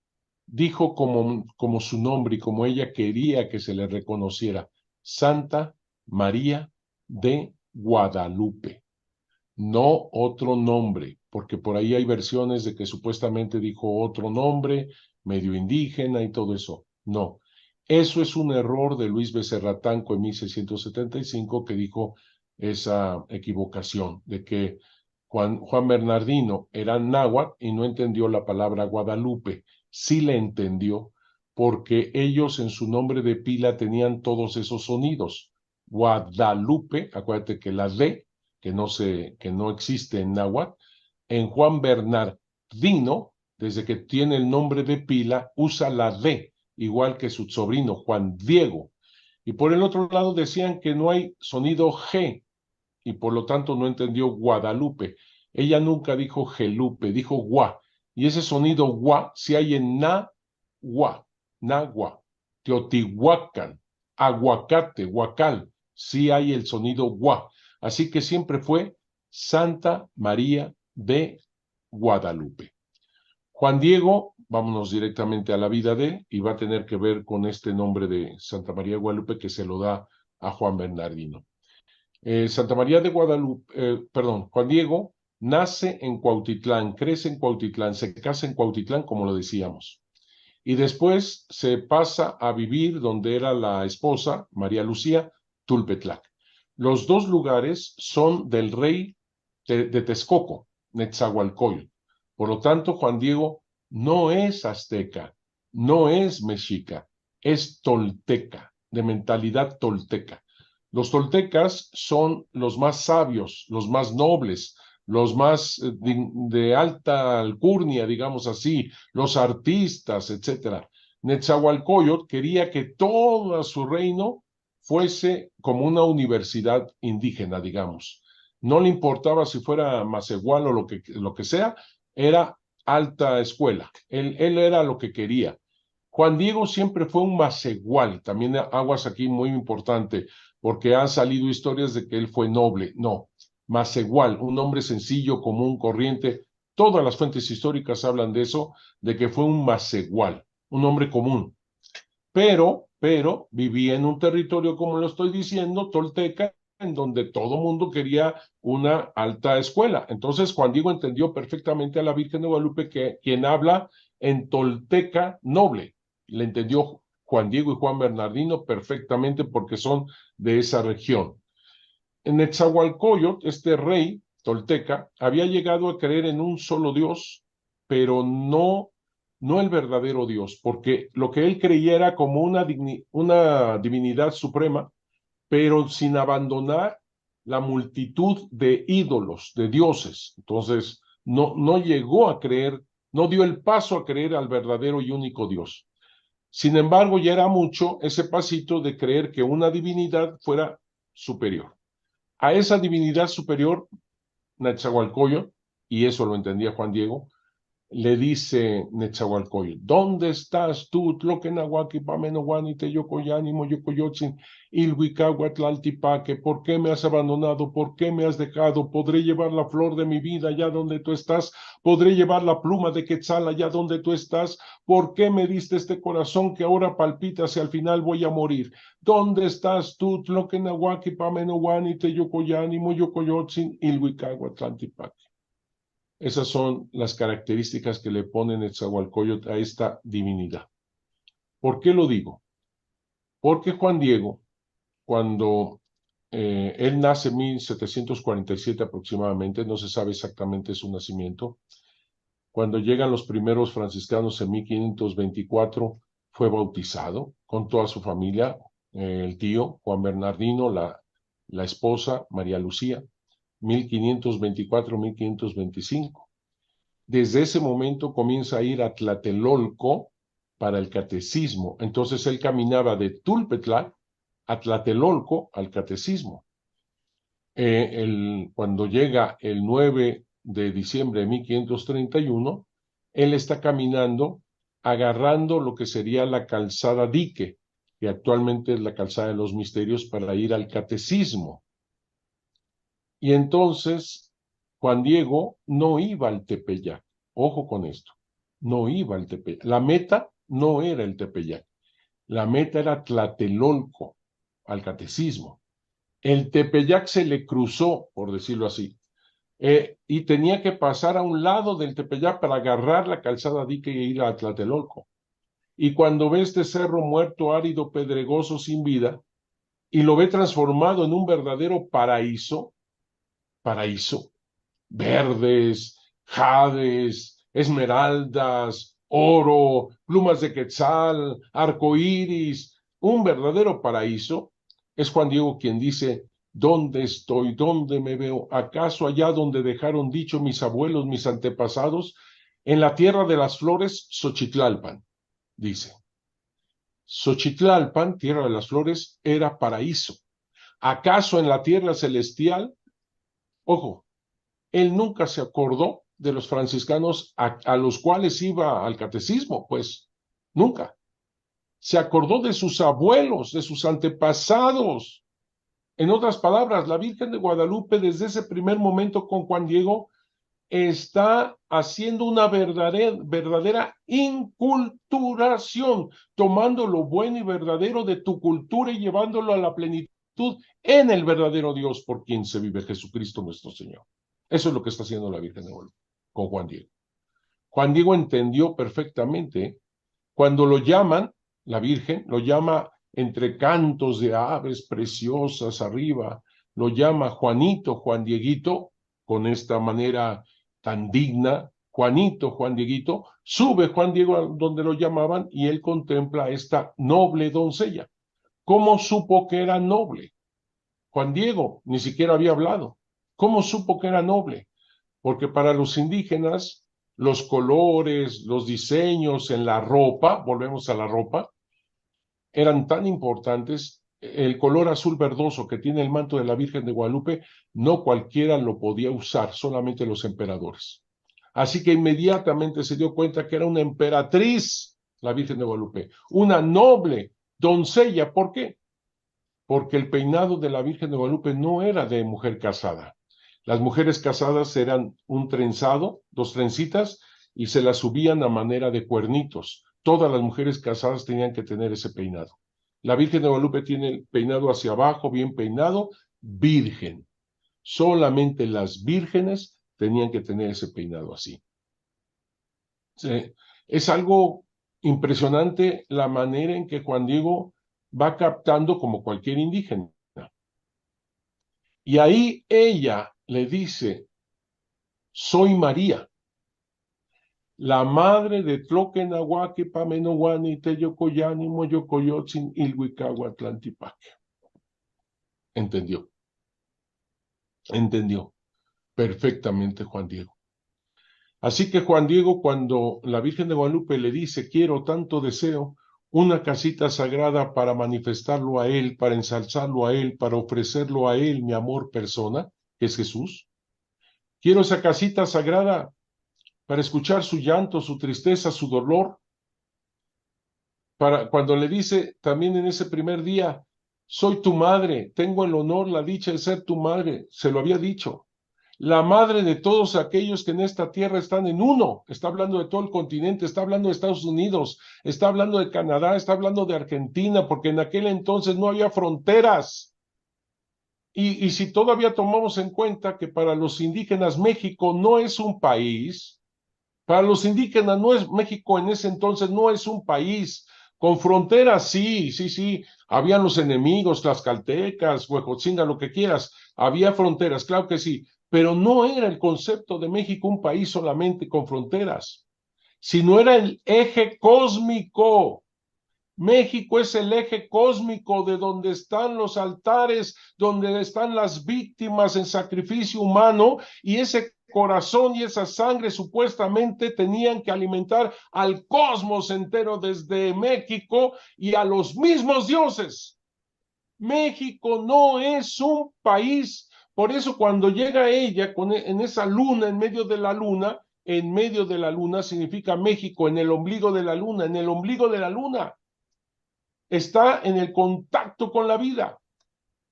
dijo como su nombre y como ella quería que se le reconociera, Santa María de Guadalupe, no otro nombre, porque por ahí hay versiones de que supuestamente dijo otro nombre, medio indígena y todo eso. No, eso es un error de Luis Becerra Tanco en 1675 que dijo esa equivocación de que Juan Bernardino era náhuatl y no entendió la palabra Guadalupe. Sí le entendió porque ellos en su nombre de pila tenían todos esos sonidos. Guadalupe, acuérdate que la D que no existe en náhuatl. En Juan Bernardino, desde que tiene el nombre de pila, usa la D, igual que su sobrino Juan Diego. Y por el otro lado decían que no hay sonido G y por lo tanto no entendió Guadalupe. Ella nunca dijo Gelupe, dijo Gua. Y ese sonido Gua si hay en Gua, Nagua, Teotihuacán, Aguacate, Huacal, sí hay el sonido Gua. Así que siempre fue Santa María de Guadalupe. Juan Diego, vámonos directamente a la vida de él, y va a tener que ver con este nombre de Santa María de Guadalupe que se lo da a Juan Bernardino. Santa María de Guadalupe, perdón, Juan Diego nace en Cuautitlán, crece en Cuautitlán, se casa en Cuautitlán, como lo decíamos. Y después se pasa a vivir donde era la esposa, María Lucía, Tulpetlac. Los dos lugares son del rey de Texcoco, Netzahualcoyotl. Por lo tanto, Juan Diego no es azteca, no es mexica, es tolteca, de mentalidad tolteca. Los toltecas son los más sabios, los más nobles, los más de alta alcurnia, digamos así, los artistas, etcétera. Netzahualcoyotl quería que todo su reino fuese como una universidad indígena, digamos. No le importaba si fuera Macehual o lo que sea, era alta escuela. Él era lo que quería. Juan Diego siempre fue un Macehual, también aguas aquí muy importante, porque han salido historias de que él fue noble. No, Macehual, un hombre sencillo, común, corriente. Todas las fuentes históricas hablan de eso, de que fue un Macehual, un hombre común. Pero vivía en un territorio, como lo estoy diciendo, tolteca, en donde todo mundo quería una alta escuela. Entonces, Juan Diego entendió perfectamente a la Virgen de Guadalupe, que quien habla en tolteca noble. Le entendió Juan Diego y Juan Bernardino perfectamente porque son de esa región. En Netzahualcoyotl, este rey tolteca había llegado a creer en un solo Dios, pero no el verdadero Dios, porque lo que él creía era como una divinidad suprema, pero sin abandonar la multitud de ídolos, de dioses. Entonces, no llegó a creer, no dio el paso a creer al verdadero y único Dios. Sin embargo, ya era mucho ese pasito de creer que una divinidad fuera superior. A esa divinidad superior, Netzahualcoyotl, y eso lo entendía Juan Diego, le dice Netzahualcóyotl: ¿dónde estás tú, Tloquenahuaque, Pamenohuani, Teyocoyani, Moyocoyotzin, Ilhuicahuatlaltipaque? ¿Por qué me has abandonado? ¿Por qué me has dejado? ¿Podré llevar la flor de mi vida allá donde tú estás? ¿Podré llevar la pluma de Quetzal allá donde tú estás? ¿Por qué me diste este corazón que ahora palpita si al final voy a morir? ¿Dónde estás tú, Tloquenahuaque, Pamenohuani, Teyocoyani, Moyocoyotzin, Ilhuicahuatlaltipaque? Esas son las características que le ponen Netzahualcóyotl a esta divinidad. ¿Por qué lo digo? Porque Juan Diego, cuando él nace en 1747 aproximadamente, no se sabe exactamente su nacimiento, cuando llegan los primeros franciscanos en 1524, fue bautizado con toda su familia, el tío Juan Bernardino, la esposa María Lucía, 1524-1525. Desde ese momento comienza a ir a Tlatelolco para el catecismo. Entonces él caminaba de Tulpetla a Tlatelolco al catecismo. Cuando llega el 9 de diciembre de 1531, él está caminando agarrando lo que sería la calzada Dique, que actualmente es la calzada de los misterios, para ir al catecismo. Y entonces Juan Diego no iba al Tepeyac. Ojo con esto, no iba al Tepeyac. La meta no era el Tepeyac, la meta era Tlatelolco, al catecismo. El Tepeyac se le cruzó, por decirlo así, y tenía que pasar a un lado del Tepeyac para agarrar la calzada Dique e ir a Tlatelolco. Y cuando ve este cerro muerto, árido, pedregoso, sin vida, y lo ve transformado en un verdadero paraíso, verdes, jades, esmeraldas, oro, plumas de quetzal, arcoíris, un verdadero paraíso, es Juan Diego quien dice: ¿dónde estoy? ¿Dónde me veo? ¿Acaso allá donde dejaron dicho mis abuelos, mis antepasados? En la tierra de las flores, Xochitlalpan, dice. Xochitlalpan, tierra de las flores, era paraíso. ¿Acaso en la tierra celestial? Ojo, él nunca se acordó de los franciscanos a los cuales iba al catecismo, pues nunca. Se acordó de sus abuelos, de sus antepasados. En otras palabras, la Virgen de Guadalupe desde ese primer momento con Juan Diego está haciendo una verdadera inculturación, tomando lo bueno y verdadero de tu cultura y llevándolo a la plenitud en el verdadero Dios por quien se vive, Jesucristo nuestro Señor. Eso es lo que está haciendo la Virgen de Guadalupe con Juan Diego. Juan Diego entendió perfectamente. Cuando lo llaman, la Virgen lo llama entre cantos de aves preciosas arriba, lo llama Juanito, Juan Dieguito, con esta manera tan digna: Juanito, Juan Dieguito. Sube Juan Diego a donde lo llamaban y él contempla a esta noble doncella. ¿Cómo supo que era noble? Juan Diego ni siquiera había hablado. ¿Cómo supo que era noble? Porque para los indígenas, los colores, los diseños en la ropa, volvemos a la ropa, eran tan importantes. El color azul verdoso que tiene el manto de la Virgen de Guadalupe, no cualquiera lo podía usar, solamente los emperadores. Así que inmediatamente se dio cuenta que era una emperatriz, la Virgen de Guadalupe, una noble doncella. ¿Por qué? Porque el peinado de la Virgen de Guadalupe no era de mujer casada. Las mujeres casadas eran un trenzado, dos trencitas, y se las subían a manera de cuernitos. Todas las mujeres casadas tenían que tener ese peinado. La Virgen de Guadalupe tiene el peinado hacia abajo, bien peinado, virgen. Solamente las vírgenes tenían que tener ese peinado así. Es algo impresionante la manera en que Juan Diego va captando, como cualquier indígena. Y ahí ella le dice: soy María, la madre de Tloquenahuaque, Pamenohuani, Teyocoyani, Moyocoyotzin, Ilhuicahuatlantipaque. Entendió perfectamente Juan Diego. Así que Juan Diego, cuando la Virgen de Guadalupe le dice: quiero tanto deseo una casita sagrada para manifestarlo a él, para ensalzarlo a él, para ofrecerlo a él, mi amor persona, que es Jesús. Quiero esa casita sagrada para escuchar su llanto, su tristeza, su dolor, para cuando le dice también en ese primer día, soy tu madre, tengo el honor, la dicha de ser tu madre, se lo había dicho. La madre de todos aquellos que en esta tierra están en uno, está hablando de todo el continente, está hablando de Estados Unidos, está hablando de Canadá, está hablando de Argentina, porque en aquel entonces no había fronteras. Y si todavía tomamos en cuenta que para los indígenas México no es un país, para los indígenas no es México en ese entonces no es un país. Con fronteras, sí, sí, sí. Habían los enemigos, tlaxcaltecas, Huejotzinga, lo que quieras. Había fronteras, claro que sí. Pero no era el concepto de México un país solamente con fronteras, sino era el eje cósmico. México es el eje cósmico de donde están los altares, donde están las víctimas en sacrificio humano, y ese corazón y esa sangre supuestamente tenían que alimentar al cosmos entero desde México y a los mismos dioses. México no es un país, por eso cuando llega ella en esa luna, en medio de la luna significa México, en el ombligo de la luna, en el ombligo de la luna está en el contacto con la vida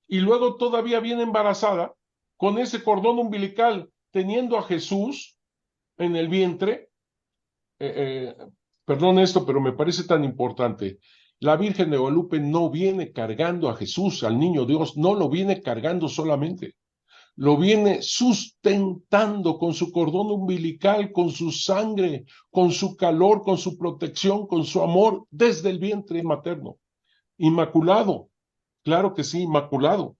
y luego todavía viene embarazada con ese cordón umbilical teniendo a Jesús en el vientre. Eh, eh, Perdón esto, pero me parece tan importante. La Virgen de Guadalupe no viene cargando a Jesús, al niño Dios, no lo viene cargando solamente, lo viene sustentando con su cordón umbilical, con su sangre, con su calor, con su protección, con su amor desde el vientre materno. Inmaculado, claro que sí, inmaculado,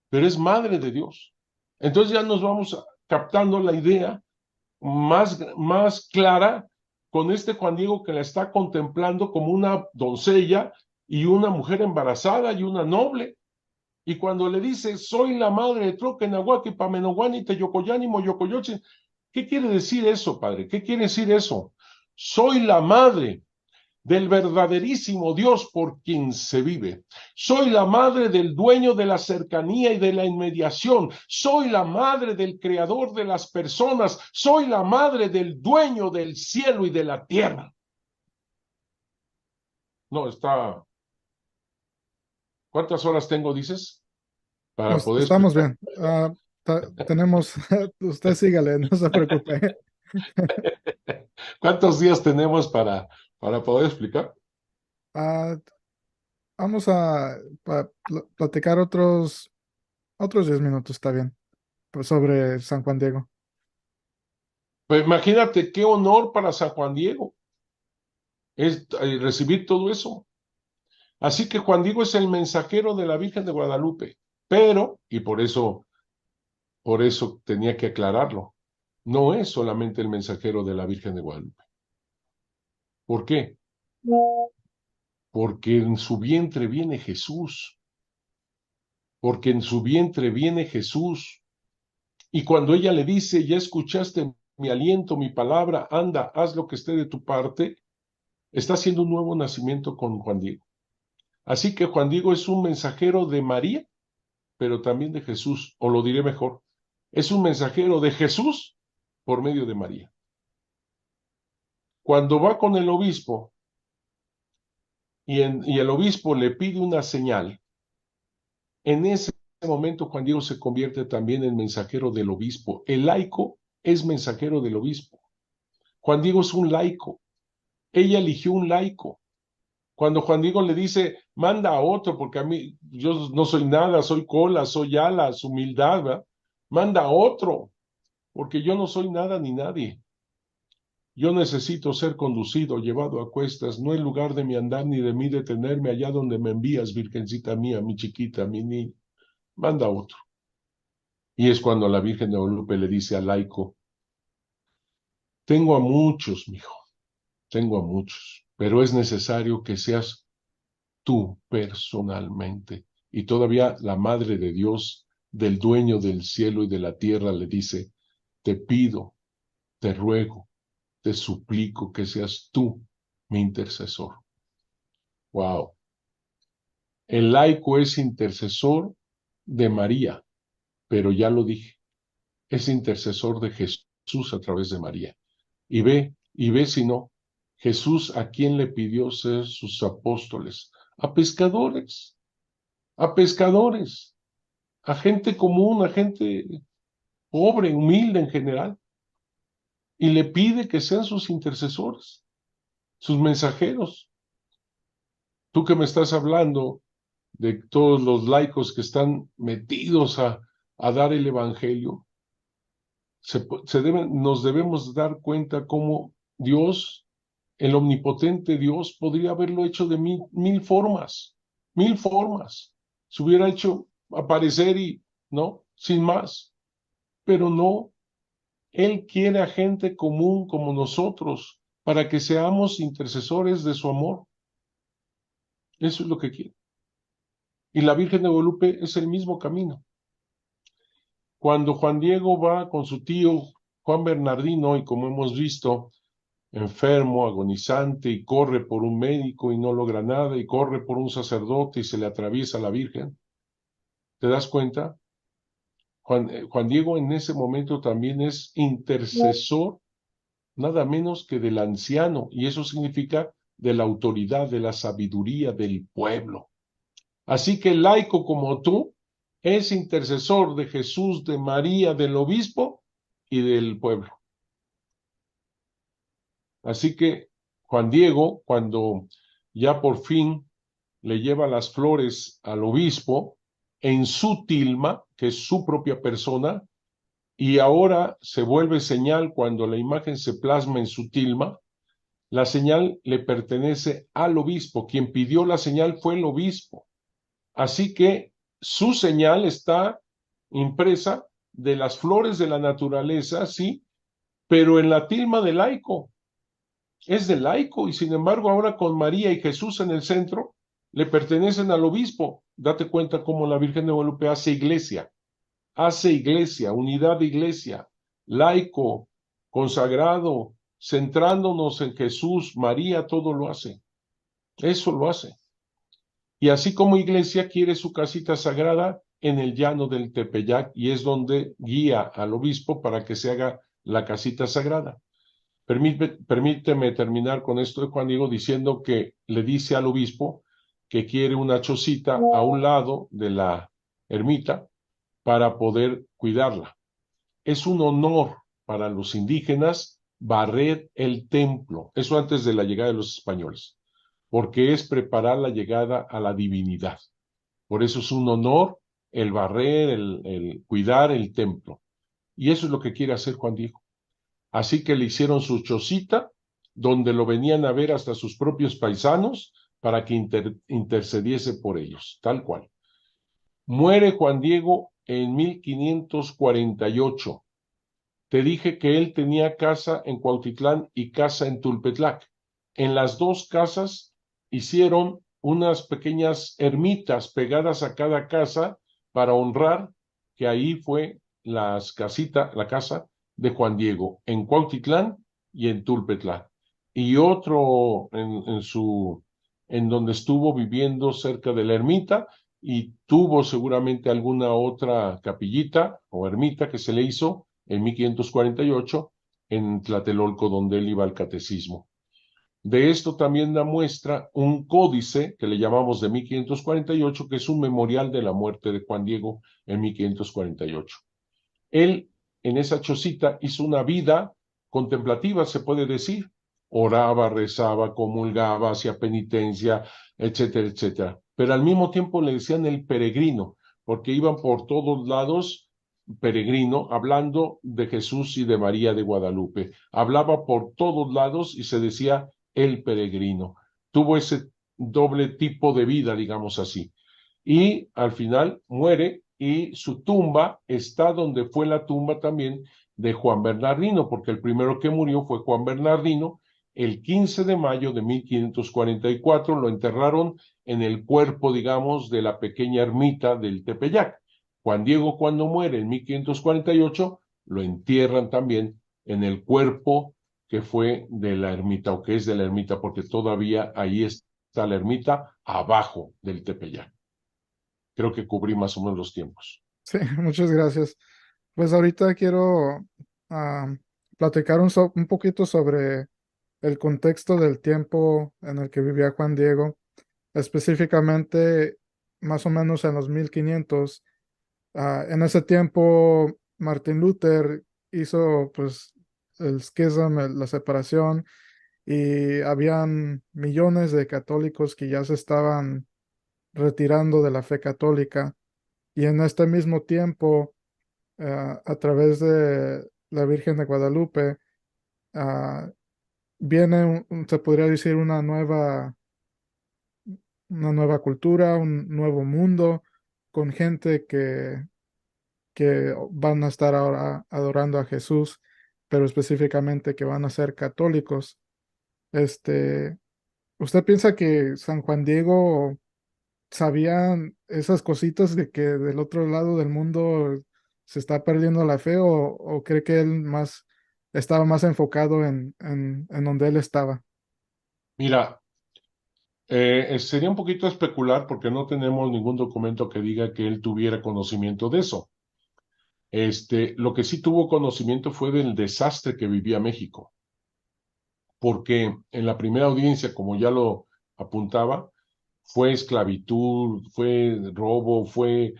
pero es madre de Dios. Entonces ya nos vamos captando la idea más clara con este Juan Diego que la está contemplando como una doncella y una mujer embarazada y una noble. Y cuando le dice, soy la madre de Troque, Nahuatl, Pamenoguani, Teyocoyani, Moyocoyoche, ¿qué quiere decir eso, padre? ¿Qué quiere decir eso? Soy la madre del verdaderísimo Dios por quien se vive. Soy la madre del dueño de la cercanía y de la inmediación. Soy la madre del creador de las personas. Soy la madre del dueño del cielo y de la tierra. No, está. ¿Cuántas horas tengo, dices? Para poder Estamos explicar. bien. Tenemos, usted sígale, no se preocupe. ¿Cuántos días tenemos para poder explicar? Ah, vamos a platicar otros 10 minutos, está bien, pues sobre San Juan Diego. Pues imagínate qué honor para San Juan Diego es recibir todo eso. Así que Juan Diego es el mensajero de la Virgen de Guadalupe, pero, y por eso tenía que aclararlo, no es solamente el mensajero de la Virgen de Guadalupe. ¿Por qué? Porque en su vientre viene Jesús, porque en su vientre viene Jesús. Y cuando ella le dice, ya escuchaste mi aliento, mi palabra, anda, haz lo que esté de tu parte, está haciendo un nuevo nacimiento con Juan Diego. Así que Juan Diego es un mensajero de María, pero también de Jesús, o lo diré mejor, es un mensajero de Jesús por medio de María. Cuando va con el obispo y el obispo le pide una señal, en ese momento Juan Diego se convierte también en mensajero del obispo. El laico es mensajero del obispo. Juan Diego es un laico. Ella eligió un laico. Cuando Juan Diego le dice, manda a otro, porque a mí, yo no soy nada, soy cola, soy alas, humildad, ¿verdad? Manda a otro, porque yo no soy nada ni nadie. Yo necesito ser conducido, llevado a cuestas, no en lugar de mi andar ni de mí detenerme allá donde me envías, virgencita mía, mi chiquita, mi niña. Manda a otro. Y es cuando la Virgen de Guadalupe le dice al laico, tengo a muchos, mijo, tengo a muchos, pero es necesario que seas tú personalmente. Y todavía la Madre de Dios, del dueño del cielo y de la tierra, le dice, te pido, te ruego, te suplico que seas tú mi intercesor. Wow. El laico es intercesor de María, pero ya lo dije, es intercesor de Jesús a través de María. y ve si no. Jesús, ¿a quién le pidió ser sus apóstoles? A pescadores, a pescadores, a gente común, a gente pobre, humilde en general, y le pide que sean sus intercesores, sus mensajeros. Tú que me estás hablando de todos los laicos que están metidos a dar el evangelio, nos debemos dar cuenta cómo Dios, el omnipotente Dios, podría haberlo hecho de mil formas, mil formas. Se hubiera hecho aparecer y, ¿no? Sin más. Pero no, Él quiere a gente común como nosotros para que seamos intercesores de su amor. Eso es lo que quiere. Y la Virgen de Guadalupe es el mismo camino. Cuando Juan Diego va con su tío Juan Bernardino, y como hemos visto, enfermo, agonizante, y corre por un médico y no logra nada, y corre por un sacerdote y se le atraviesa la Virgen, ¿te das cuenta? Juan Diego en ese momento también es intercesor, nada menos que del anciano, y eso significa de la autoridad, de la sabiduría del pueblo. Así que el laico como tú es intercesor de Jesús, de María, del obispo y del pueblo. Así que Juan Diego, cuando ya por fin le lleva las flores al obispo en su tilma, que es su propia persona, y ahora se vuelve señal cuando la imagen se plasma en su tilma, la señal le pertenece al obispo. Quien pidió la señal fue el obispo. Así que su señal está impresa de las flores de la naturaleza, sí, pero en la tilma del laico. Es del laico y sin embargo ahora con María y Jesús en el centro le pertenecen al obispo. Date cuenta cómo la Virgen de Guadalupe hace iglesia, unidad de iglesia, laico, consagrado, centrándonos en Jesús, María, todo lo hace. Eso lo hace. Y así como iglesia quiere su casita sagrada en el llano del Tepeyac y es donde guía al obispo para que se haga la casita sagrada. Permíteme terminar con esto de Juan Diego diciendo que le dice al obispo que quiere una chocita a un lado de la ermita para poder cuidarla. Es un honor para los indígenas barrer el templo, eso antes de la llegada de los españoles, porque es preparar la llegada a la divinidad. Por eso es un honor el barrer, el cuidar el templo. Y eso es lo que quiere hacer Juan Diego. Así que le hicieron su chocita, donde lo venían a ver hasta sus propios paisanos para que intercediese por ellos, tal cual. Muere Juan Diego en 1548. Te dije que él tenía casa en Cuautitlán y casa en Tulpetlac. En las dos casas hicieron unas pequeñas ermitas pegadas a cada casa para honrar que ahí fue la casa de Juan Diego, en Cuautitlán y en Tulpetlac. Y otro en donde estuvo viviendo cerca de la ermita y tuvo seguramente alguna otra capillita o ermita que se le hizo en 1548 en Tlatelolco, donde él iba al catecismo. De esto también da muestra un códice que le llamamos de 1548, que es un memorial de la muerte de Juan Diego en 1548. Él en esa chocita hizo una vida contemplativa, se puede decir. Oraba, rezaba, comulgaba, hacía penitencia, etcétera, etcétera. Pero al mismo tiempo le decían el peregrino, porque iban por todos lados peregrino, hablando de Jesús y de María de Guadalupe. Hablaba por todos lados y se decía el peregrino. Tuvo ese doble tipo de vida, digamos así. Y al final muere y su tumba está donde fue la tumba también de Juan Bernardino, porque el primero que murió fue Juan Bernardino. El 15 de mayo de 1544 lo enterraron en el cuerpo, digamos, de la pequeña ermita del Tepeyac. Juan Diego, cuando muere en 1548, lo entierran también en el cuerpo que fue de la ermita, o que es de la ermita, porque todavía ahí está la ermita abajo del Tepeyac. Creo que cubrí más o menos los tiempos. Sí, muchas gracias. Pues ahorita quiero ah, platicar un poquito sobre el contexto del tiempo en el que vivía Juan Diego, específicamente más o menos en los 1500. En ese tiempo, Martin Luther hizo pues el escisma, la separación, y habían millones de católicos que ya se estaban retirando de la fe católica. Y en este mismo tiempo, a través de la Virgen de Guadalupe, ah, viene, se podría decir, una nueva cultura, un nuevo mundo, con gente que van a estar ahora adorando a Jesús, pero específicamente que van a ser católicos. Este, ¿Usted piensa que San Juan Diego sabían esas cositas de que del otro lado del mundo se está perdiendo la fe, o cree que él estaba más enfocado en donde él estaba? Mira, sería un poquito especular porque no tenemos ningún documento que diga que él tuviera conocimiento de eso. Lo que sí tuvo conocimiento fue del desastre que vivía México, porque en la primera audiencia, como ya lo apuntaba, fue esclavitud, fue robo, fue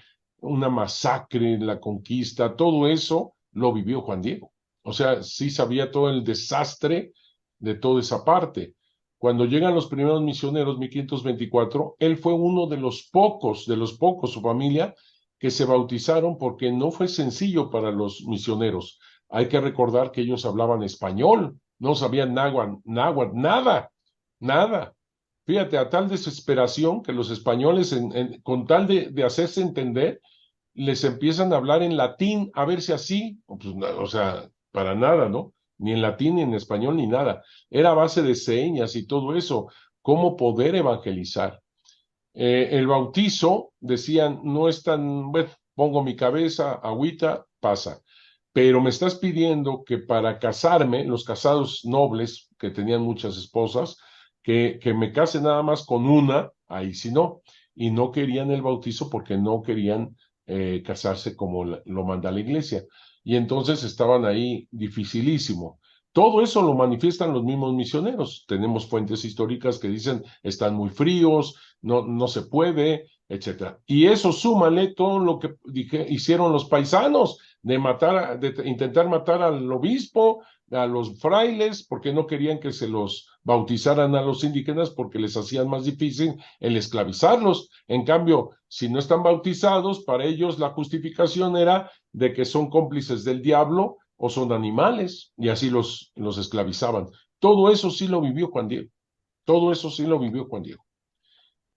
una masacre en la conquista, todo eso lo vivió Juan Diego. O sea, sí sabía todo el desastre de toda esa parte. Cuando llegan los primeros misioneros, 1524, él fue uno de los pocos, su familia, que se bautizaron porque no fue sencillo para los misioneros. Hay que recordar que ellos hablaban español, no sabían náhuatl, nada, nada. Fíjate, a tal desesperación que los españoles, con tal de hacerse entender, les empiezan a hablar en latín, a ver si así, pues, o sea, para nada, ¿no? Ni en latín, ni en español, ni nada. Era a base de señas y todo eso, cómo poder evangelizar. El bautizo, decían, no es tan, bueno, pongo mi cabeza, agüita, pasa. Pero me estás pidiendo que para casarme, los casados nobles, que tenían muchas esposas, que me case nada más con una, ahí sí no. Y no querían el bautizo porque no querían casarse como lo manda la iglesia. Y entonces estaban ahí dificilísimo. Todo eso lo manifiestan los mismos misioneros. Tenemos fuentes históricas que dicen están muy fríos, no se puede, etcétera. Y eso súmale todo lo que hicieron los paisanos de matar, de intentar matar al obispo, a los frailes, porque no querían que se los bautizaran a los indígenas porque les hacían más difícil el esclavizarlos. En cambio, si no están bautizados, para ellos la justificación era de que son cómplices del diablo o son animales, y así los esclavizaban. Todo eso sí lo vivió Juan Diego. Todo eso sí lo vivió Juan Diego.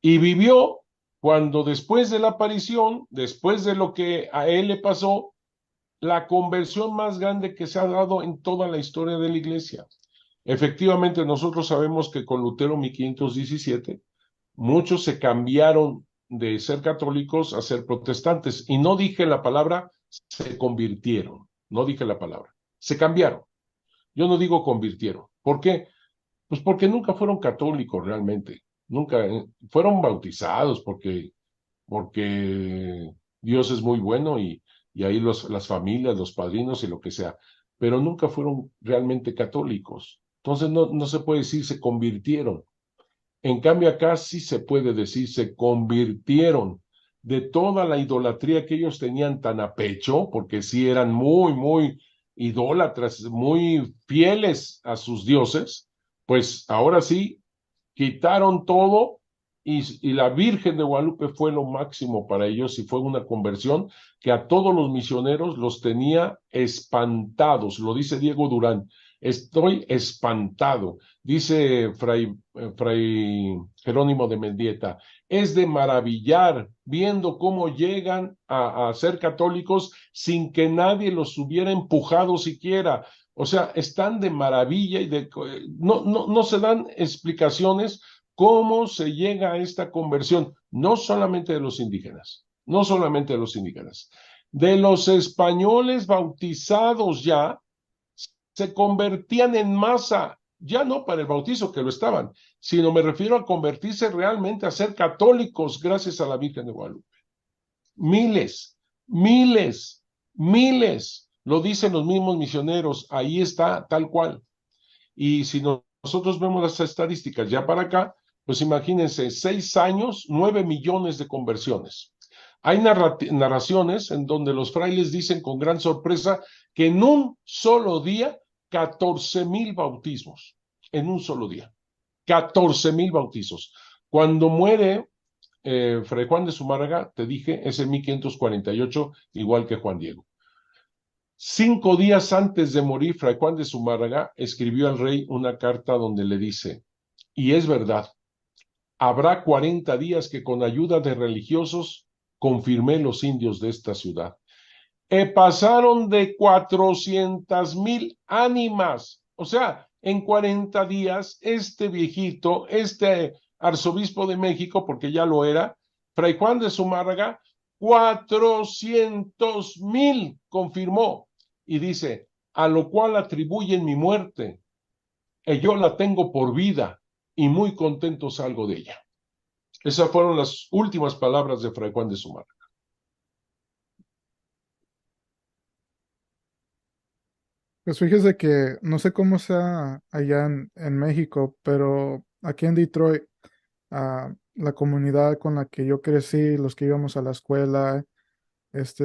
Y vivió cuando después de la aparición, después de lo que a él le pasó, la conversión más grande que se ha dado en toda la historia de la iglesia. Efectivamente, nosotros sabemos que con Lutero 1517, muchos se cambiaron de ser católicos a ser protestantes. Y no dije la palabra, se convirtieron. No dije la palabra. Se cambiaron. Yo no digo convirtieron. ¿Por qué? Pues porque nunca fueron católicos realmente. Nunca fueron bautizados porque Dios es muy bueno y ahí las familias, los padrinos y lo que sea, pero nunca fueron realmente católicos. Entonces no se puede decir se convirtieron. En cambio acá sí se puede decir se convirtieron de toda la idolatría que ellos tenían tan a pecho, porque sí eran muy idólatras, muy fieles a sus dioses, pues ahora sí quitaron todo y la Virgen de Guadalupe fue lo máximo para ellos y fue una conversión que a todos los misioneros los tenía espantados. Lo dice Diego Durán, estoy espantado. Dice Fray Jerónimo de Mendieta, es de maravillar viendo cómo llegan a ser católicos sin que nadie los hubiera empujado siquiera. O sea, están de maravilla y no se dan explicaciones cómo se llega a esta conversión, no solamente de los indígenas, no solamente de los indígenas, de los españoles bautizados ya, se convertían en masa, ya no para el bautizo que lo estaban, sino me refiero a convertirse realmente a ser católicos gracias a la Virgen de Guadalupe. Miles, miles, miles. lo dicen los mismos misioneros, ahí está tal cual. Y si nosotros vemos las estadísticas ya para acá, pues imagínense, 6 años, 9 millones de conversiones. Hay narraciones en donde los frailes dicen con gran sorpresa que en un solo día, 14,000 bautismos, en un solo día, 14,000 bautizos. Cuando muere Fray Juan de Zumárraga, te dije, es en 1548, igual que Juan Diego. 5 días antes de morir, Fray Juan de Zumárraga escribió al rey una carta donde le dice, y es verdad, habrá 40 días que con ayuda de religiosos confirmé los indios de esta ciudad. Pasaron de 400,000 ánimas, o sea, en 40 días, este viejito, este arzobispo de México, porque ya lo era, Fray Juan de Zumárraga, 400,000 confirmó y dice, a lo cual atribuyen mi muerte, y yo la tengo por vida y muy contento salgo de ella. Esas fueron las últimas palabras de Fray Juan de Zumárraga. Pues fíjese que no sé cómo sea allá en México, pero aquí en Detroit, la comunidad con la que yo crecí, los que íbamos a la escuela,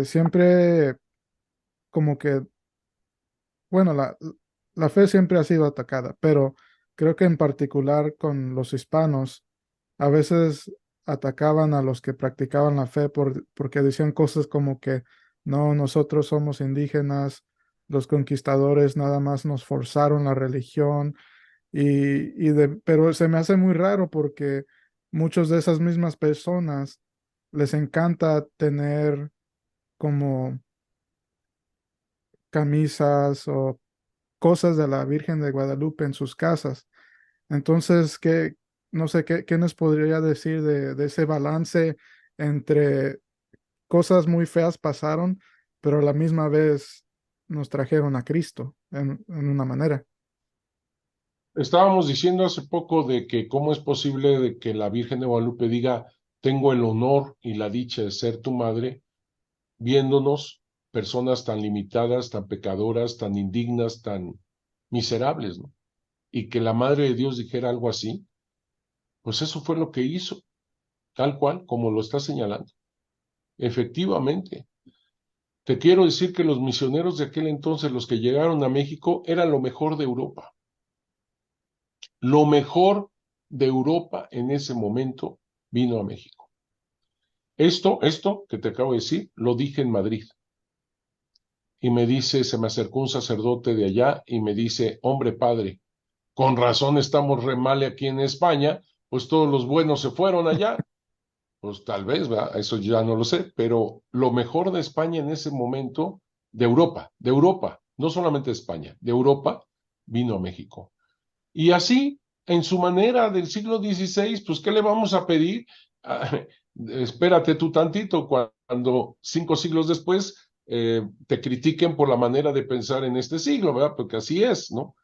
siempre como que, bueno, la fe siempre ha sido atacada, pero creo que en particular con los hispanos, a veces atacaban a los que practicaban la fe porque decían cosas como que no, nosotros somos indígenas, los conquistadores nada más nos forzaron la religión pero se me hace muy raro porque muchas de esas mismas personas les encanta tener como camisas o cosas de la Virgen de Guadalupe en sus casas. Entonces, no sé, qué nos podría decir de ese balance entre cosas muy feas pasaron, pero a la misma vez nos trajeron a Cristo en una manera? Estábamos diciendo hace poco de que cómo es posible de que la Virgen de Guadalupe diga, tengo el honor y la dicha de ser tu madre, viéndonos personas tan limitadas, tan pecadoras, tan indignas, tan miserables, ¿no? Y que la Madre de Dios dijera algo así, pues eso fue lo que hizo, tal cual, como lo está señalando. Efectivamente, te quiero decir que los misioneros de aquel entonces, los que llegaron a México, eran lo mejor de Europa. Lo mejor de Europa en ese momento vino a México. Esto que te acabo de decir, lo dije en Madrid. Y me dice, se me acercó un sacerdote de allá y me dice, hombre padre, con razón estamos re mal aquí en España, pues todos los buenos se fueron allá. Pues tal vez, ¿verdad? Eso ya no lo sé, pero lo mejor de España en ese momento, de Europa, no solamente de España, de Europa, vino a México. Y así, en su manera del siglo XVI, pues, ¿qué le vamos a pedir? Ah, espérate tú tantito, cuando 5 siglos después te critiquen por la manera de pensar en este siglo, ¿verdad? Porque así es, ¿no?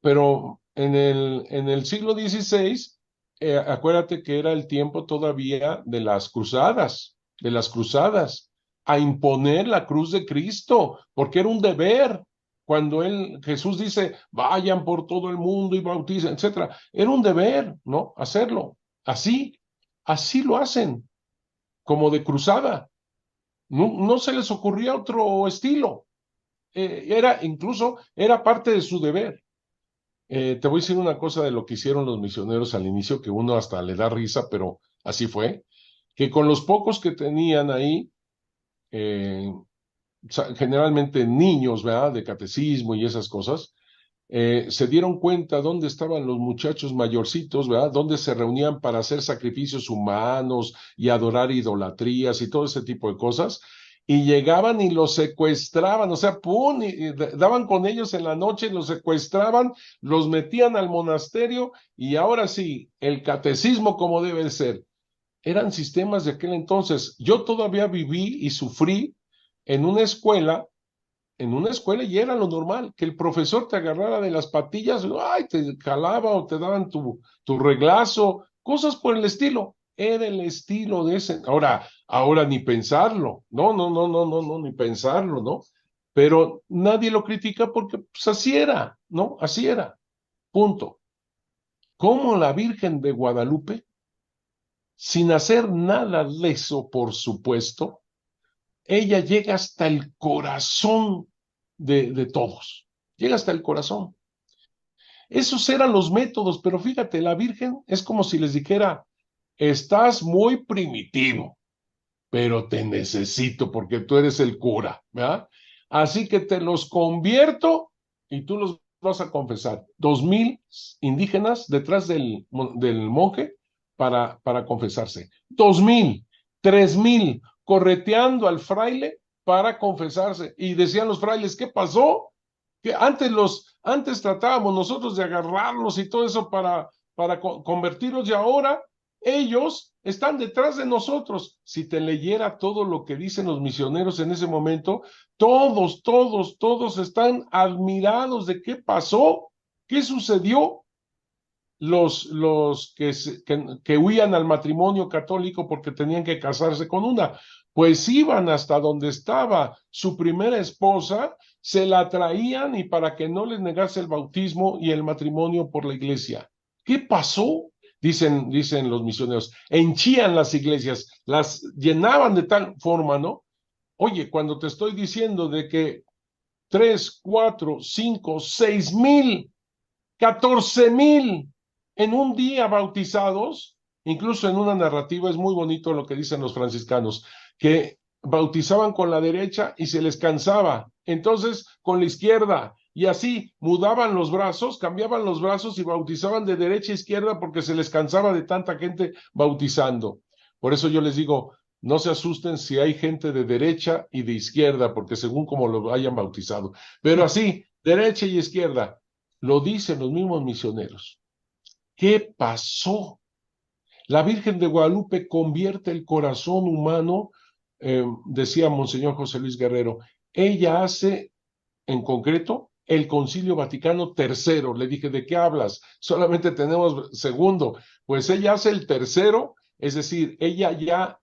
Pero en el siglo XVI, acuérdate que era el tiempo todavía de las cruzadas, a imponer la cruz de Cristo, porque era un deber. Cuando Jesús dice, vayan por todo el mundo y bauticen, etcétera, era un deber, ¿no? Hacerlo. Así, así lo hacen, como de cruzada. No, no se les ocurría otro estilo. Incluso era parte de su deber. Te voy a decir una cosa de lo que hicieron los misioneros al inicio, que uno hasta le da risa, pero así fue, que con los pocos que tenían ahí, eh, generalmente niños, ¿verdad? De catecismo y esas cosas, se dieron cuenta dónde estaban los muchachos mayorcitos, ¿verdad? Dónde se reunían para hacer sacrificios humanos y adorar idolatrías y todo ese tipo de cosas, y llegaban y los secuestraban, o sea, ¡pum! Y daban con ellos en la noche, los secuestraban, los metían al monasterio, y ahora sí, el catecismo como debe ser. Eran sistemas de aquel entonces. Yo todavía viví y sufrí en una escuela y era lo normal, que el profesor te agarrara de las patillas, ay, te calaba o te daban tu reglazo, cosas por el estilo. Era el estilo de ese. Ahora ni pensarlo. No, no, no, no, no, no, ni pensarlo, ¿no? pero nadie lo critica porque pues así era, ¿no? Así era, punto. Como la Virgen de Guadalupe, sin hacer nada leso, por supuesto, ella llega hasta el corazón de todos, llega hasta el corazón. Esos eran los métodos, pero fíjate, la Virgen es como si les dijera, estás muy primitivo, pero te necesito porque tú eres el cura, ¿verdad? Así que te los convierto y tú los vas a confesar. 2000 indígenas detrás del monje para confesarse. 2000, 3000 correteando al fraile para confesarse. Y decían los frailes, ¿qué pasó? Que antes tratábamos nosotros de agarrarlos y todo eso para convertirlos y ahora ellos están detrás de nosotros. Si te leyera todo lo que dicen los misioneros en ese momento, todos están admirados de qué pasó, qué sucedió. Los que huían al matrimonio católico porque tenían que casarse con una, pues iban hasta donde estaba su primera esposa, se la traían y para que no les negase el bautismo y el matrimonio por la iglesia. ¿Qué pasó? Dicen los misioneros, henchían las iglesias, las llenaban de tal forma, ¿no? Oye, cuando te estoy diciendo de que 3, 4, 5, 6 mil 14,000 en un día bautizados, incluso en una narrativa es muy bonito lo que dicen los franciscanos, que bautizaban con la derecha y se les cansaba, entonces con la izquierda, y así mudaban los brazos, cambiaban los brazos y bautizaban de derecha a izquierda porque se les cansaba de tanta gente bautizando. Por eso yo les digo, no se asusten si hay gente de derecha y de izquierda, porque según como lo hayan bautizado, pero así, derecha y izquierda, lo dicen los mismos misioneros. ¿Qué pasó? La Virgen de Guadalupe convierte el corazón humano, decía Monseñor José Luis Guerrero, ella hace en concreto el Concilio Vaticano tercero. Le dije, ¿de qué hablas? Solamente tenemos segundo. Pues ella hace el tercero, es decir, ella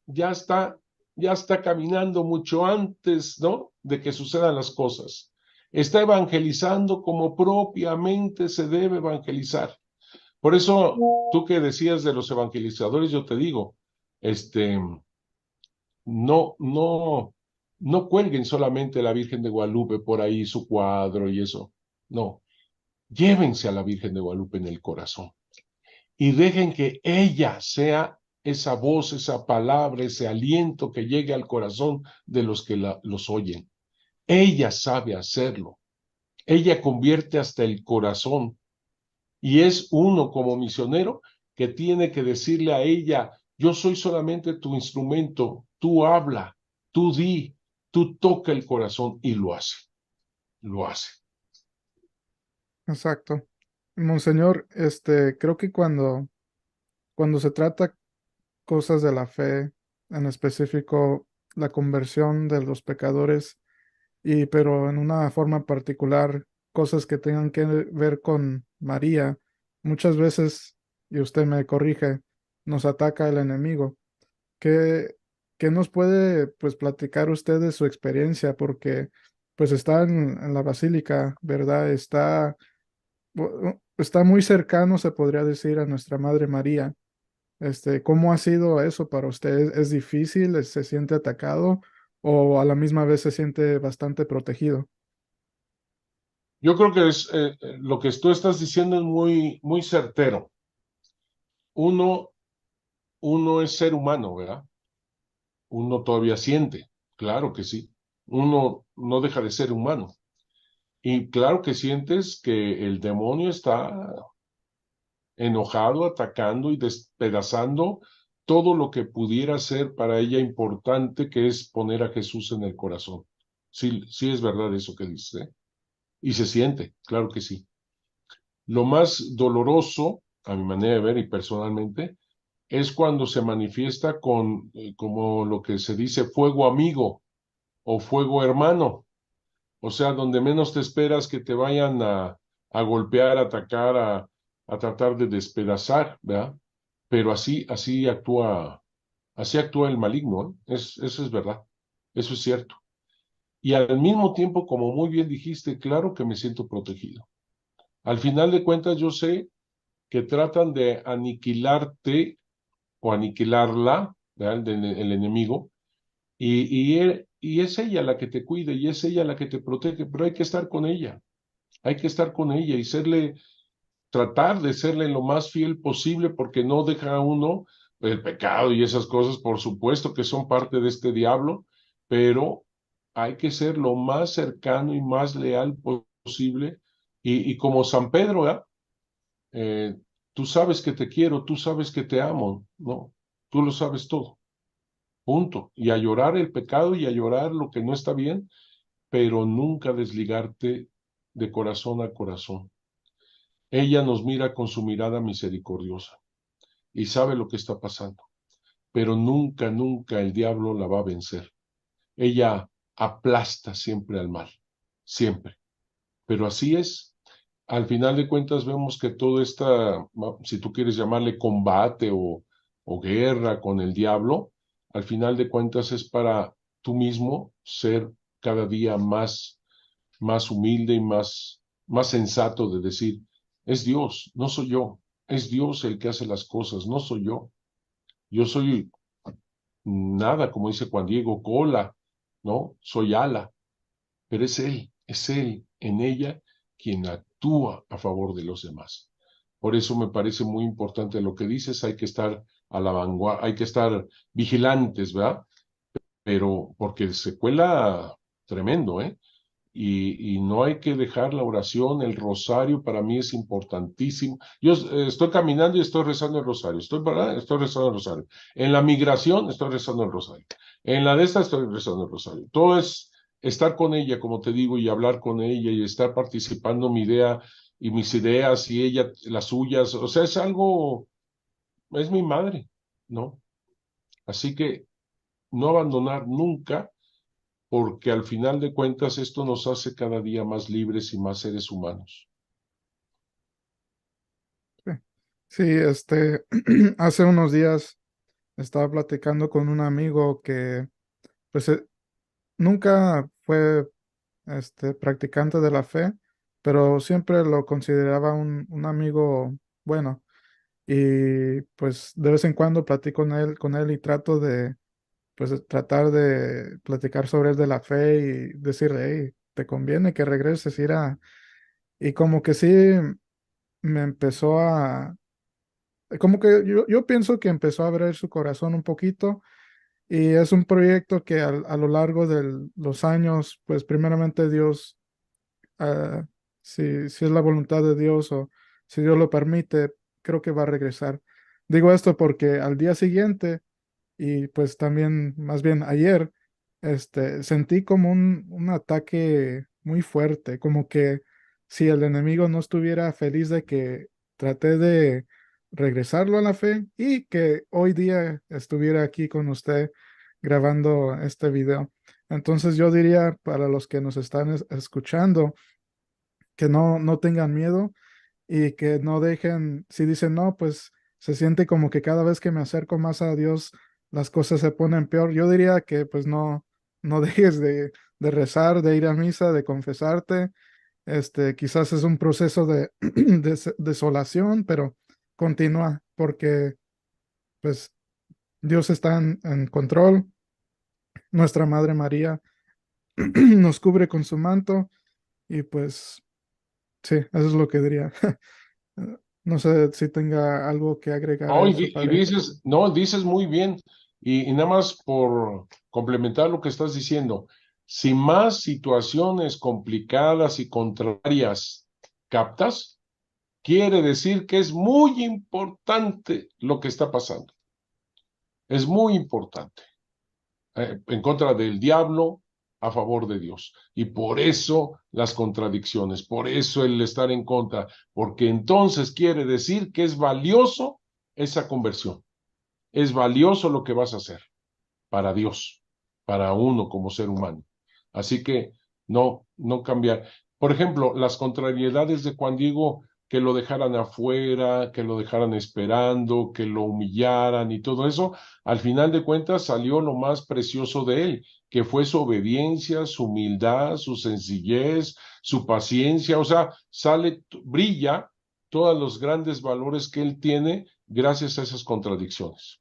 ya está caminando mucho antes, ¿no? De que sucedan las cosas. Está evangelizando como propiamente se debe evangelizar. Por eso, tú que decías de los evangelizadores, yo te digo, este, no cuelguen solamente a la Virgen de Guadalupe por ahí su cuadro y eso. No, llévense a la Virgen de Guadalupe en el corazón y dejen que ella sea esa voz, esa palabra, ese aliento que llegue al corazón de los que los oyen. Ella sabe hacerlo. Ella convierte hasta el corazón y es uno como misionero que tiene que decirle a ella, yo soy solamente tu instrumento, tú habla, tú di, tú toca el corazón y lo hace, lo hace. Exacto. Monseñor, creo que cuando se trata cosas de la fe, en específico la conversión de los pecadores, pero en una forma particular, cosas que tengan que ver con María, muchas veces, y usted me corrige, nos ataca el enemigo. ¿Qué, qué nos puede, pues, platicar usted de su experiencia? Porque, pues, está en la basílica, ¿verdad? Está muy cercano, se podría decir, a nuestra Madre María. ¿Cómo ha sido eso para usted? ¿Es difícil? ¿Se siente atacado? ¿O a la misma vez se siente bastante protegido? Yo creo que lo que tú estás diciendo es muy, muy certero. Uno, uno es ser humano, ¿verdad? Uno todavía siente, claro que sí. Uno no deja de ser humano. Y claro que sientes que el demonio está enojado, atacando y despedazando todo lo que pudiera ser para ella importante, que es poner a Jesús en el corazón. Sí, sí es verdad eso que dice, ¿eh? Y se siente, claro que sí. Lo más doloroso, a mi manera de ver y personalmente, es cuando se manifiesta como lo que se dice fuego amigo o fuego hermano, o sea, donde menos te esperas que te vayan a golpear, a atacar, a tratar de despedazar, ¿verdad? Pero así actúa el maligno, ¿eh? Eso es verdad, eso es cierto. Y al mismo tiempo, como muy bien dijiste, claro que me siento protegido. Al final de cuentas, yo sé que tratan de aniquilarte o aniquilarla, ¿verdad? El enemigo, y es ella la que te cuida y es ella la que te protege, pero hay que estar con ella, hay que estar con ella y tratar de serle lo más fiel posible porque no deja a uno el pecado y esas cosas, por supuesto que son parte de este diablo, pero hay que ser lo más cercano y más leal posible. Y como San Pedro, ¿verdad? Eh, tú sabes que te quiero, tú sabes que te amo, ¿no? Tú lo sabes todo, punto. Y a llorar el pecado y a llorar lo que no está bien, pero nunca desligarte de corazón a corazón. Ella nos mira con su mirada misericordiosa y sabe lo que está pasando, pero nunca, nunca el diablo la va a vencer. Ella aplasta siempre al mal, siempre. Pero así es. Al final de cuentas vemos que todo esta, si tú quieres llamarle combate o guerra con el diablo, al final de cuentas es para tú mismo ser cada día más humilde y más sensato de decir, es Dios, no soy yo, es Dios el que hace las cosas, no soy yo. Yo soy nada, como dice Juan Diego, cola, ¿no? Soy ala, pero es Él en ella quien actúa a favor de los demás. Por eso me parece muy importante lo que dices, hay que estar a la vanguardia, hay que estar vigilantes, ¿verdad? Pero porque se cuela tremendo, ¿eh? Y no hay que dejar la oración, el rosario para mí es importantísimo. Yo estoy caminando y estoy rezando el rosario, ¿verdad? Estoy rezando el rosario. En la migración estoy rezando el rosario. En la de esta estoy rezando el rosario. Todo es estar con ella, como te digo, y hablar con ella y estar participando mi idea y mis ideas y ella las suyas. O sea, es algo, es mi madre, ¿no? Así que no abandonar nunca porque al final de cuentas esto nos hace cada día más libres y más seres humanos. Sí, sí, hace unos días estaba platicando con un amigo que pues nunca fue practicante de la fe, pero siempre lo consideraba un amigo bueno. Y pues de vez en cuando platico con él y trato de pues tratar de platicar sobre él de la fe y decirle, hey, te conviene que regreses, ir a... Y como que sí me empezó a... Como que yo pienso que empezó a abrir su corazón un poquito y es un proyecto que a lo largo de los años, pues primeramente Dios, ah, si es la voluntad de Dios o si Dios lo permite, creo que va a regresar. Digo esto porque al día siguiente y pues también, más bien ayer, sentí como un ataque muy fuerte, como que si el enemigo no estuviera feliz de que traté de regresarlo a la fe y que hoy día estuviera aquí con usted grabando este video. Entonces yo diría para los que nos están escuchando que no tengan miedo y que no dejen, si dicen no, pues se siente como que cada vez que me acerco más a Dios, las cosas se ponen peor. Yo diría que pues no dejes de rezar, de ir a misa, de confesarte. Quizás es un proceso de desolación, pero continúa porque pues Dios está en control. Nuestra Madre María nos cubre con su manto y pues sí, eso es lo que diría. No sé si tenga algo que agregar a No, eso, y padre. dices, no, dices muy bien, y nada más por complementar lo que estás diciendo, si más situaciones complicadas y contrarias captas, quiere decir que es muy importante lo que está pasando, es muy importante. En contra del diablo, a favor de Dios. Y por eso las contradicciones, por eso el estar en contra, porque entonces quiere decir que es valioso esa conversión, es valioso lo que vas a hacer para Dios, para uno como ser humano. Así que no cambiar. Por ejemplo, las contrariedades de Juan Diego. que lo dejaran afuera, que lo dejaran esperando, que lo humillaran y todo eso, al final de cuentas salió lo más precioso de él, que fue su obediencia, su humildad, su sencillez, su paciencia, o sea, brilla todos los grandes valores que él tiene gracias a esas contradicciones.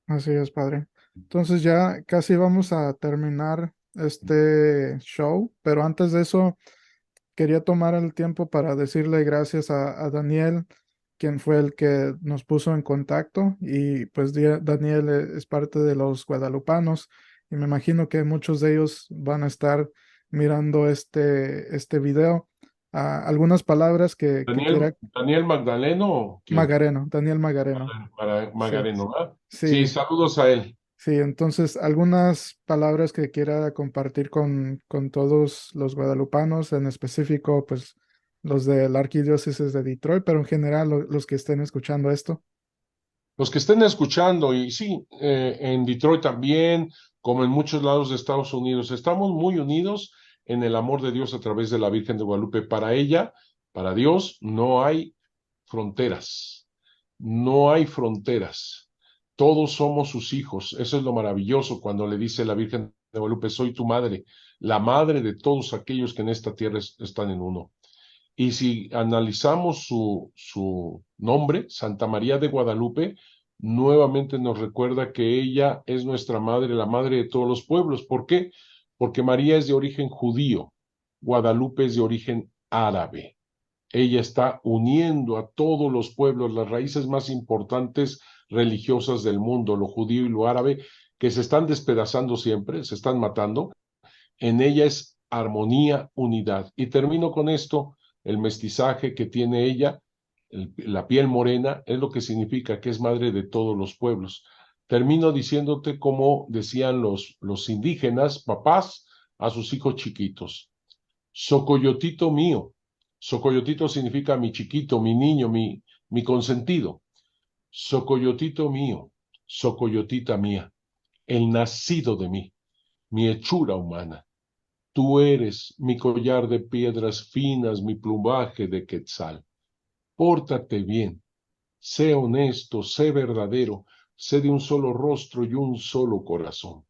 Así es, padre. Entonces ya casi vamos a terminar este show, pero antes de eso quería tomar el tiempo para decirle gracias a Daniel, quien fue el que nos puso en contacto, y pues Daniel es parte de los guadalupanos, y me imagino que muchos de ellos van a estar mirando este video. Algunas palabras que Daniel, quiera. Daniel Magdaleno, ¿o quién? Magareno, Daniel Magareno. Sí, Magareno, ¿verdad? Sí, sí. saludos a él. Sí, entonces algunas palabras que quiera compartir con todos los guadalupanos, en específico, pues los de la Arquidiócesis de Detroit, pero en general los que estén escuchando esto. Los que estén escuchando, y sí, en Detroit también, como en muchos lados de Estados Unidos, estamos muy unidos en el amor de Dios a través de la Virgen de Guadalupe. Para ella, para Dios, no hay fronteras, no hay fronteras. Todos somos sus hijos. Eso es lo maravilloso cuando le dice la Virgen de Guadalupe, soy tu madre, la madre de todos aquellos que en esta tierra están en uno. Y si analizamos su nombre, Santa María de Guadalupe, nuevamente nos recuerda que ella es nuestra madre, la madre de todos los pueblos. ¿Por qué? Porque María es de origen judío, Guadalupe es de origen árabe. Ella está uniendo a todos los pueblos, las raíces más importantes religiosas del mundo, lo judío y lo árabe, que se están despedazando siempre, se están matando. En ella es armonía, unidad. Y termino con esto, el mestizaje que tiene ella, la piel morena, es lo que significa que es madre de todos los pueblos. Termino diciéndote como decían los indígenas, papás, a sus hijos chiquitos. Socoyotito mío. Socoyotito significa mi chiquito, mi niño, mi consentido. Socoyotito mío, socoyotita mía, el nacido de mí, mi hechura humana. Tú eres mi collar de piedras finas, mi plumaje de quetzal. Pórtate bien, sé honesto, sé verdadero, sé de un solo rostro y un solo corazón.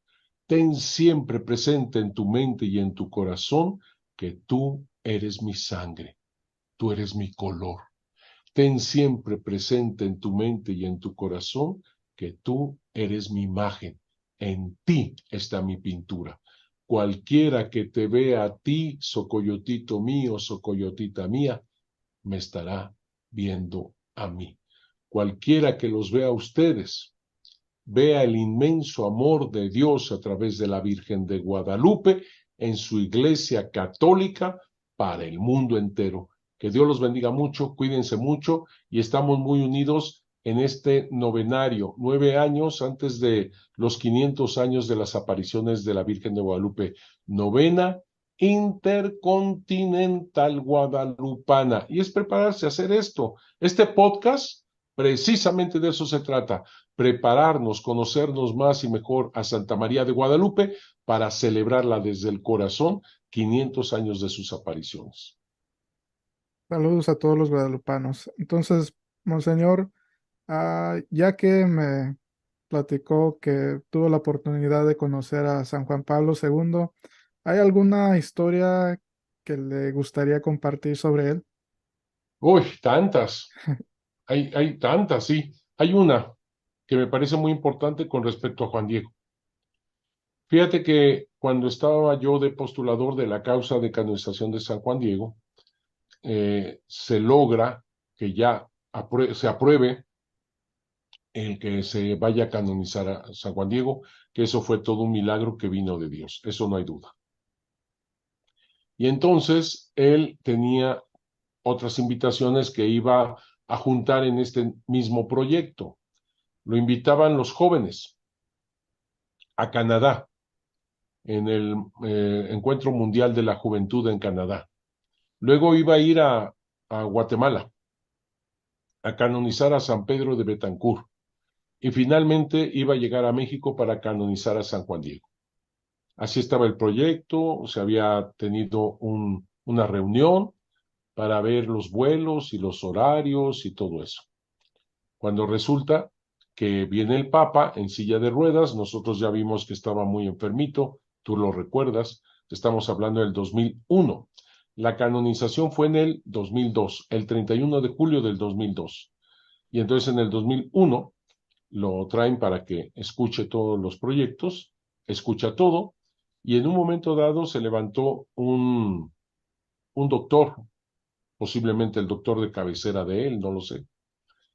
Ten siempre presente en tu mente y en tu corazón que tú eres mi sangre, tú eres mi color. Ten siempre presente en tu mente y en tu corazón que tú eres mi imagen. En ti está mi pintura. Cualquiera que te vea a ti, socoyotito mío, socoyotita mía, me estará viendo a mí. Cualquiera que los vea a ustedes, vea el inmenso amor de Dios a través de la Virgen de Guadalupe en su iglesia católica para el mundo entero. Que Dios los bendiga mucho, cuídense mucho y estamos muy unidos en este novenario, 9 años antes de los 500 años de las apariciones de la Virgen de Guadalupe, novena intercontinental guadalupana. Y es prepararse a hacer esto. Este podcast, precisamente de eso se trata, prepararnos, conocernos más y mejor a Santa María de Guadalupe para celebrarla desde el corazón, 500 años de sus apariciones. Saludos a todos los guadalupanos. Entonces, Monseñor, ya que me platicó que tuvo la oportunidad de conocer a San Juan Pablo II, ¿hay alguna historia que le gustaría compartir sobre él? Uy, tantas, hay tantas, sí. Hay una que me parece muy importante con respecto a Juan Diego. Fíjate que cuando estaba yo de postulador de la causa de canonización de San Juan Diego, se logra que ya se apruebe el que se vaya a canonizar a San Juan Diego, que eso fue todo un milagro que vino de Dios, eso no hay duda. Y entonces él tenía otras invitaciones que iba a juntar en este mismo proyecto. Lo invitaban los jóvenes a Canadá, en el Encuentro Mundial de la Juventud en Canadá. Luego iba a ir a Guatemala a canonizar a San Pedro de Betancur. Y finalmente iba a llegar a México para canonizar a San Juan Diego. Así estaba el proyecto, se había tenido una reunión para ver los vuelos y los horarios y todo eso. Cuando resulta que viene el Papa en silla de ruedas, nosotros ya vimos que estaba muy enfermito, tú lo recuerdas, estamos hablando del 2001. La canonización fue en el 2002, el 31 de julio del 2002. Y entonces en el 2001 lo traen para que escuche todos los proyectos, escucha todo, y en un momento dado se levantó un doctor, posiblemente el doctor de cabecera de él, no lo sé,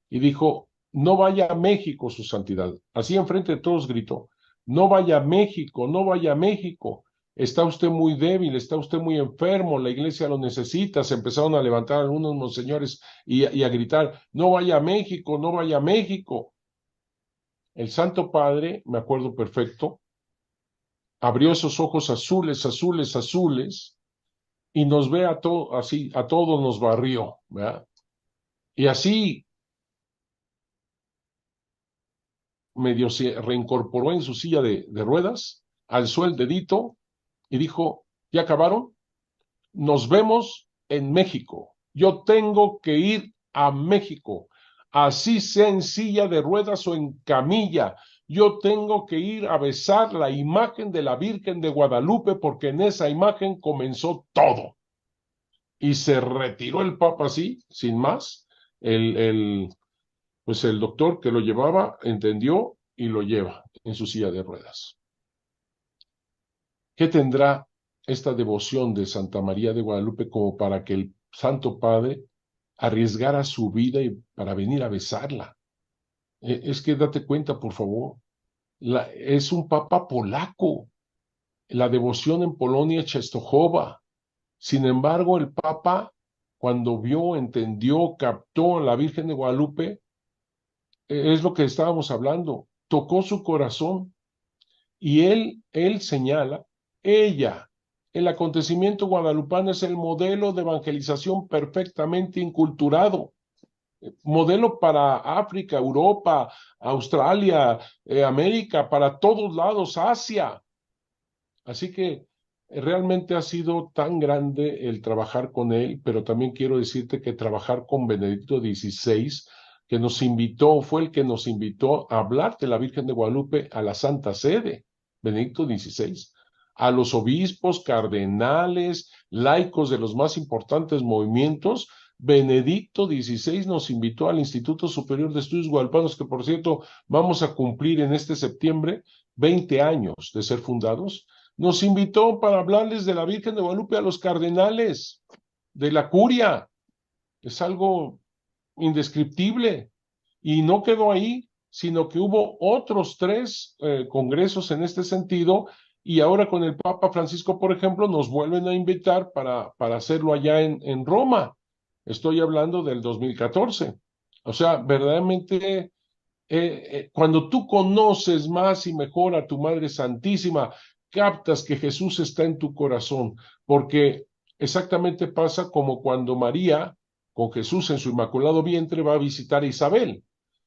y dijo, no vaya a México, su santidad. Así enfrente de todos gritó, no vaya a México, no vaya a México. Está usted muy débil, está usted muy enfermo, la iglesia lo necesita. Se empezaron a levantar algunos monseñores y a gritar, no vaya a México, no vaya a México. El Santo Padre, me acuerdo perfecto, abrió esos ojos azules, azules, azules, y nos ve a todos, así, a todos nos barrió, ¿verdad? Y así medio se reincorporó en su silla de ruedas, alzó el dedito y dijo, ¿ya acabaron? Nos vemos en México. Yo tengo que ir a México, así sea en silla de ruedas o en camilla. Yo tengo que ir a besar la imagen de la Virgen de Guadalupe porque en esa imagen comenzó todo. Y se retiró el Papa así, sin más. El, el, pues el doctor que lo llevaba entendió y lo lleva en su silla de ruedas. ¿Qué tendrá esta devoción de Santa María de Guadalupe como para que el Santo Padre arriesgara su vida y para venir a besarla? Es que date cuenta, por favor, es un papa polaco. La devoción en Polonia es Czestochowa. Sin embargo, el papa, cuando vio, entendió, captó a la Virgen de Guadalupe, es lo que estábamos hablando, tocó su corazón y él señala, ella, el acontecimiento guadalupano es el modelo de evangelización perfectamente inculturado, modelo para África, Europa, Australia, América, para todos lados, Asia. Así que realmente ha sido tan grande el trabajar con él, pero también quiero decirte que trabajar con Benedicto XVI, que nos invitó, fue el que nos invitó a hablar de la Virgen de Guadalupe a la Santa Sede, Benedicto XVI, a los obispos, cardenales, laicos de los más importantes movimientos. Benedicto XVI nos invitó al Instituto Superior de Estudios Guadalupanos, que por cierto vamos a cumplir en este septiembre 20 años de ser fundados. Nos invitó para hablarles de la Virgen de Guadalupe a los cardenales de la curia. Es algo indescriptible. Y no quedó ahí, sino que hubo otros tres congresos en este sentido, y ahora con el Papa Francisco, por ejemplo, nos vuelven a invitar para hacerlo allá en Roma. Estoy hablando del 2014. O sea, verdaderamente cuando tú conoces más y mejor a tu Madre Santísima, captas que Jesús está en tu corazón, porque exactamente pasa como cuando María, con Jesús en su inmaculado vientre, va a visitar a Isabel.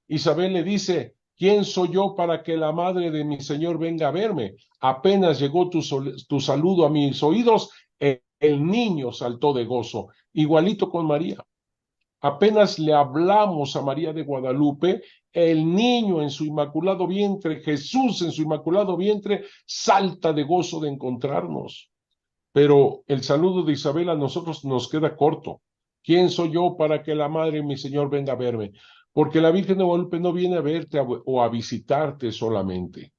Isabel le dice, ¿quién soy yo para que la madre de mi Señor venga a verme? Apenas llegó tu saludo a mis oídos, el niño saltó de gozo, igualito con María. Apenas le hablamos a María de Guadalupe, el niño en su inmaculado vientre, Jesús en su inmaculado vientre, salta de gozo de encontrarnos. Pero el saludo de Isabel a nosotros nos queda corto. ¿Quién soy yo para que la madre de mi Señor venga a verme? Porque la Virgen de Guadalupe no viene a verte o a visitarte solamente.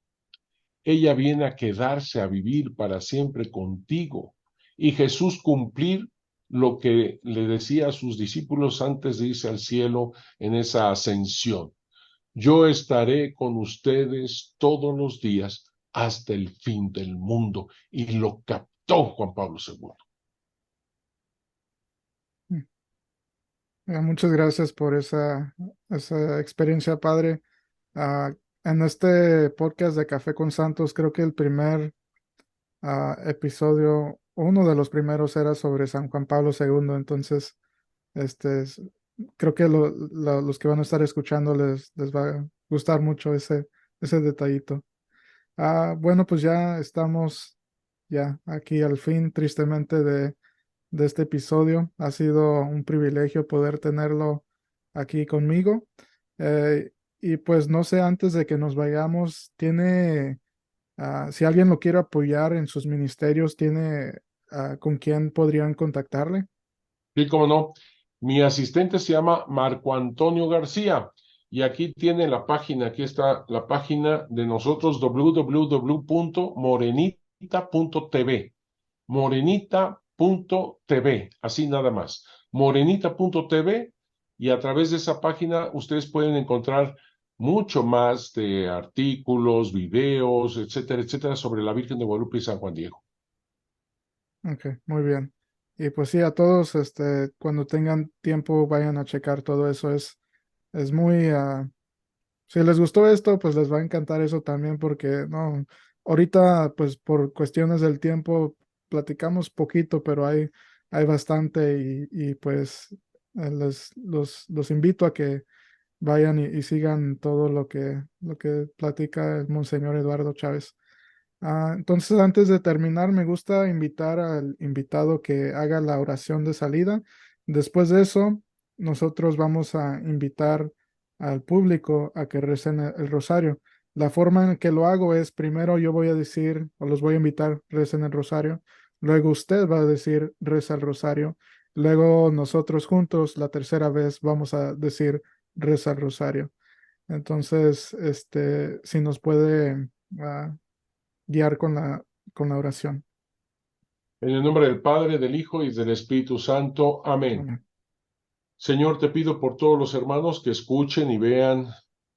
Ella viene a quedarse a vivir para siempre contigo. Y Jesús cumplir lo que le decía a sus discípulos antes de irse al cielo en esa ascensión. Yo estaré con ustedes todos los días hasta el fin del mundo. Y lo captó Juan Pablo II. Muchas gracias por esa experiencia, padre. Ah, en este podcast de Café con Santos, creo que el primer episodio, uno de los primeros era sobre San Juan Pablo II. Entonces, este, es- creo que los que van a estar escuchando les va a gustar mucho ese detallito. Bueno, pues ya estamos ya aquí al fin, tristemente, de este episodio. Ha sido un privilegio poder tenerlo aquí conmigo. Eh, y pues no sé, antes de que nos vayamos, si alguien lo quiere apoyar en sus ministerios, ¿tiene con quién podrían contactarle? Sí, cómo no. Mi asistente se llama Marco Antonio García y aquí tiene la página, aquí está la página de nosotros, www.morenita.tv, morenita.tv, así nada más, morenita.tv, y a través de esa página ustedes pueden encontrar mucho más de artículos, videos, etcétera, etcétera, sobre la Virgen de Guadalupe y San Juan Diego. Ok, muy bien. Y pues sí, a todos, cuando tengan tiempo, vayan a checar todo eso. Es muy, si les gustó esto, pues les va a encantar eso también, porque no, ahorita, pues por cuestiones del tiempo, platicamos poquito, pero hay bastante y pues los invito a que vayan y sigan todo lo que platica el Monseñor Eduardo Chávez. Entonces, antes de terminar, me gusta invitar al invitado que haga la oración de salida. Después de eso, nosotros vamos a invitar al público a que recen el rosario. La forma en que lo hago es, primero yo voy a decir, o los voy a invitar, recen el rosario. Luego usted va a decir, reza el rosario. Luego nosotros juntos, la tercera vez, vamos a decir, reza el rosario. Entonces, si nos puede guiar con la oración. En el nombre del Padre, del Hijo y del Espíritu Santo. Amén. Amén. Señor, te pido por todos los hermanos que escuchen y vean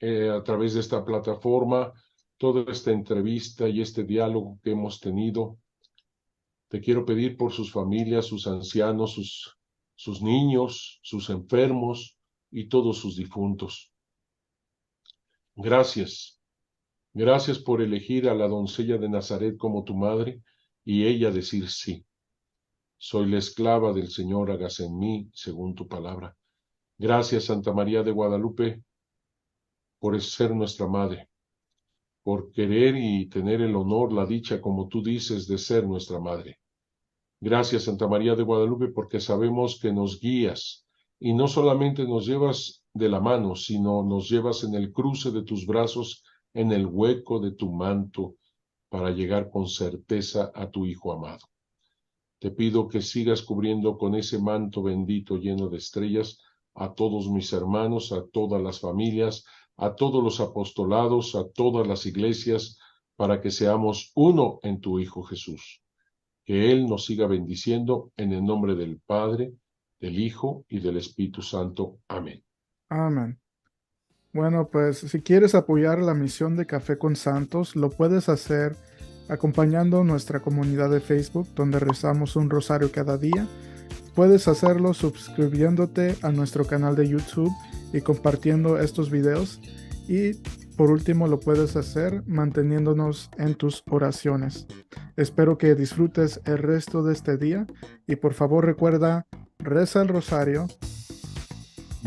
a través de esta plataforma toda esta entrevista y este diálogo que hemos tenido. Te quiero pedir por sus familias, sus ancianos, sus niños, sus enfermos y todos sus difuntos. Gracias. Gracias por elegir a la doncella de Nazaret como tu madre y ella decir sí. Soy la esclava del Señor, hágase en mí según tu palabra. Gracias, Santa María de Guadalupe, por ser nuestra madre, por querer y tener el honor, la dicha, como tú dices, de ser nuestra madre. Gracias, Santa María de Guadalupe, porque sabemos que nos guías y no solamente nos llevas de la mano, sino nos llevas en el cruce de tus brazos, en el hueco de tu manto, para llegar con certeza a tu Hijo amado. Te pido que sigas cubriendo con ese manto bendito lleno de estrellas a todos mis hermanos, a todas las familias, a todos los apostolados, a todas las iglesias, para que seamos uno en tu Hijo Jesús. Que Él nos siga bendiciendo en el nombre del Padre, del Hijo y del Espíritu Santo. Amén. Amén. Bueno, pues si quieres apoyar la misión de Café con Santos, lo puedes hacer acompañando nuestra comunidad de Facebook, donde rezamos un rosario cada día. Puedes hacerlo suscribiéndote a nuestro canal de YouTube y compartiendo estos videos. Y por último, lo puedes hacer manteniéndonos en tus oraciones. Espero que disfrutes el resto de este día y por favor recuerda, reza el rosario.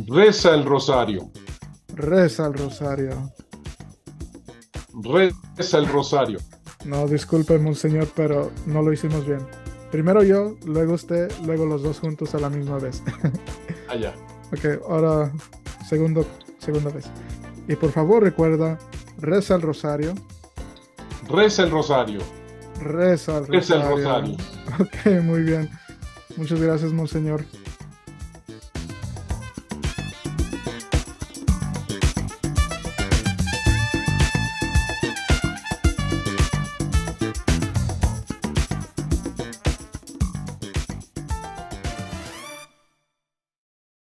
Reza el rosario. Reza el rosario. Reza el rosario. No, disculpe, monseñor, pero no lo hicimos bien. Primero yo, luego usted, luego los dos juntos a la misma vez. Allá. Ok, ahora segunda vez. Y por favor recuerda, reza el rosario. Reza el rosario. Reza el Reza el rosario. rosario. Ok, muy bien. Muchas gracias, monseñor.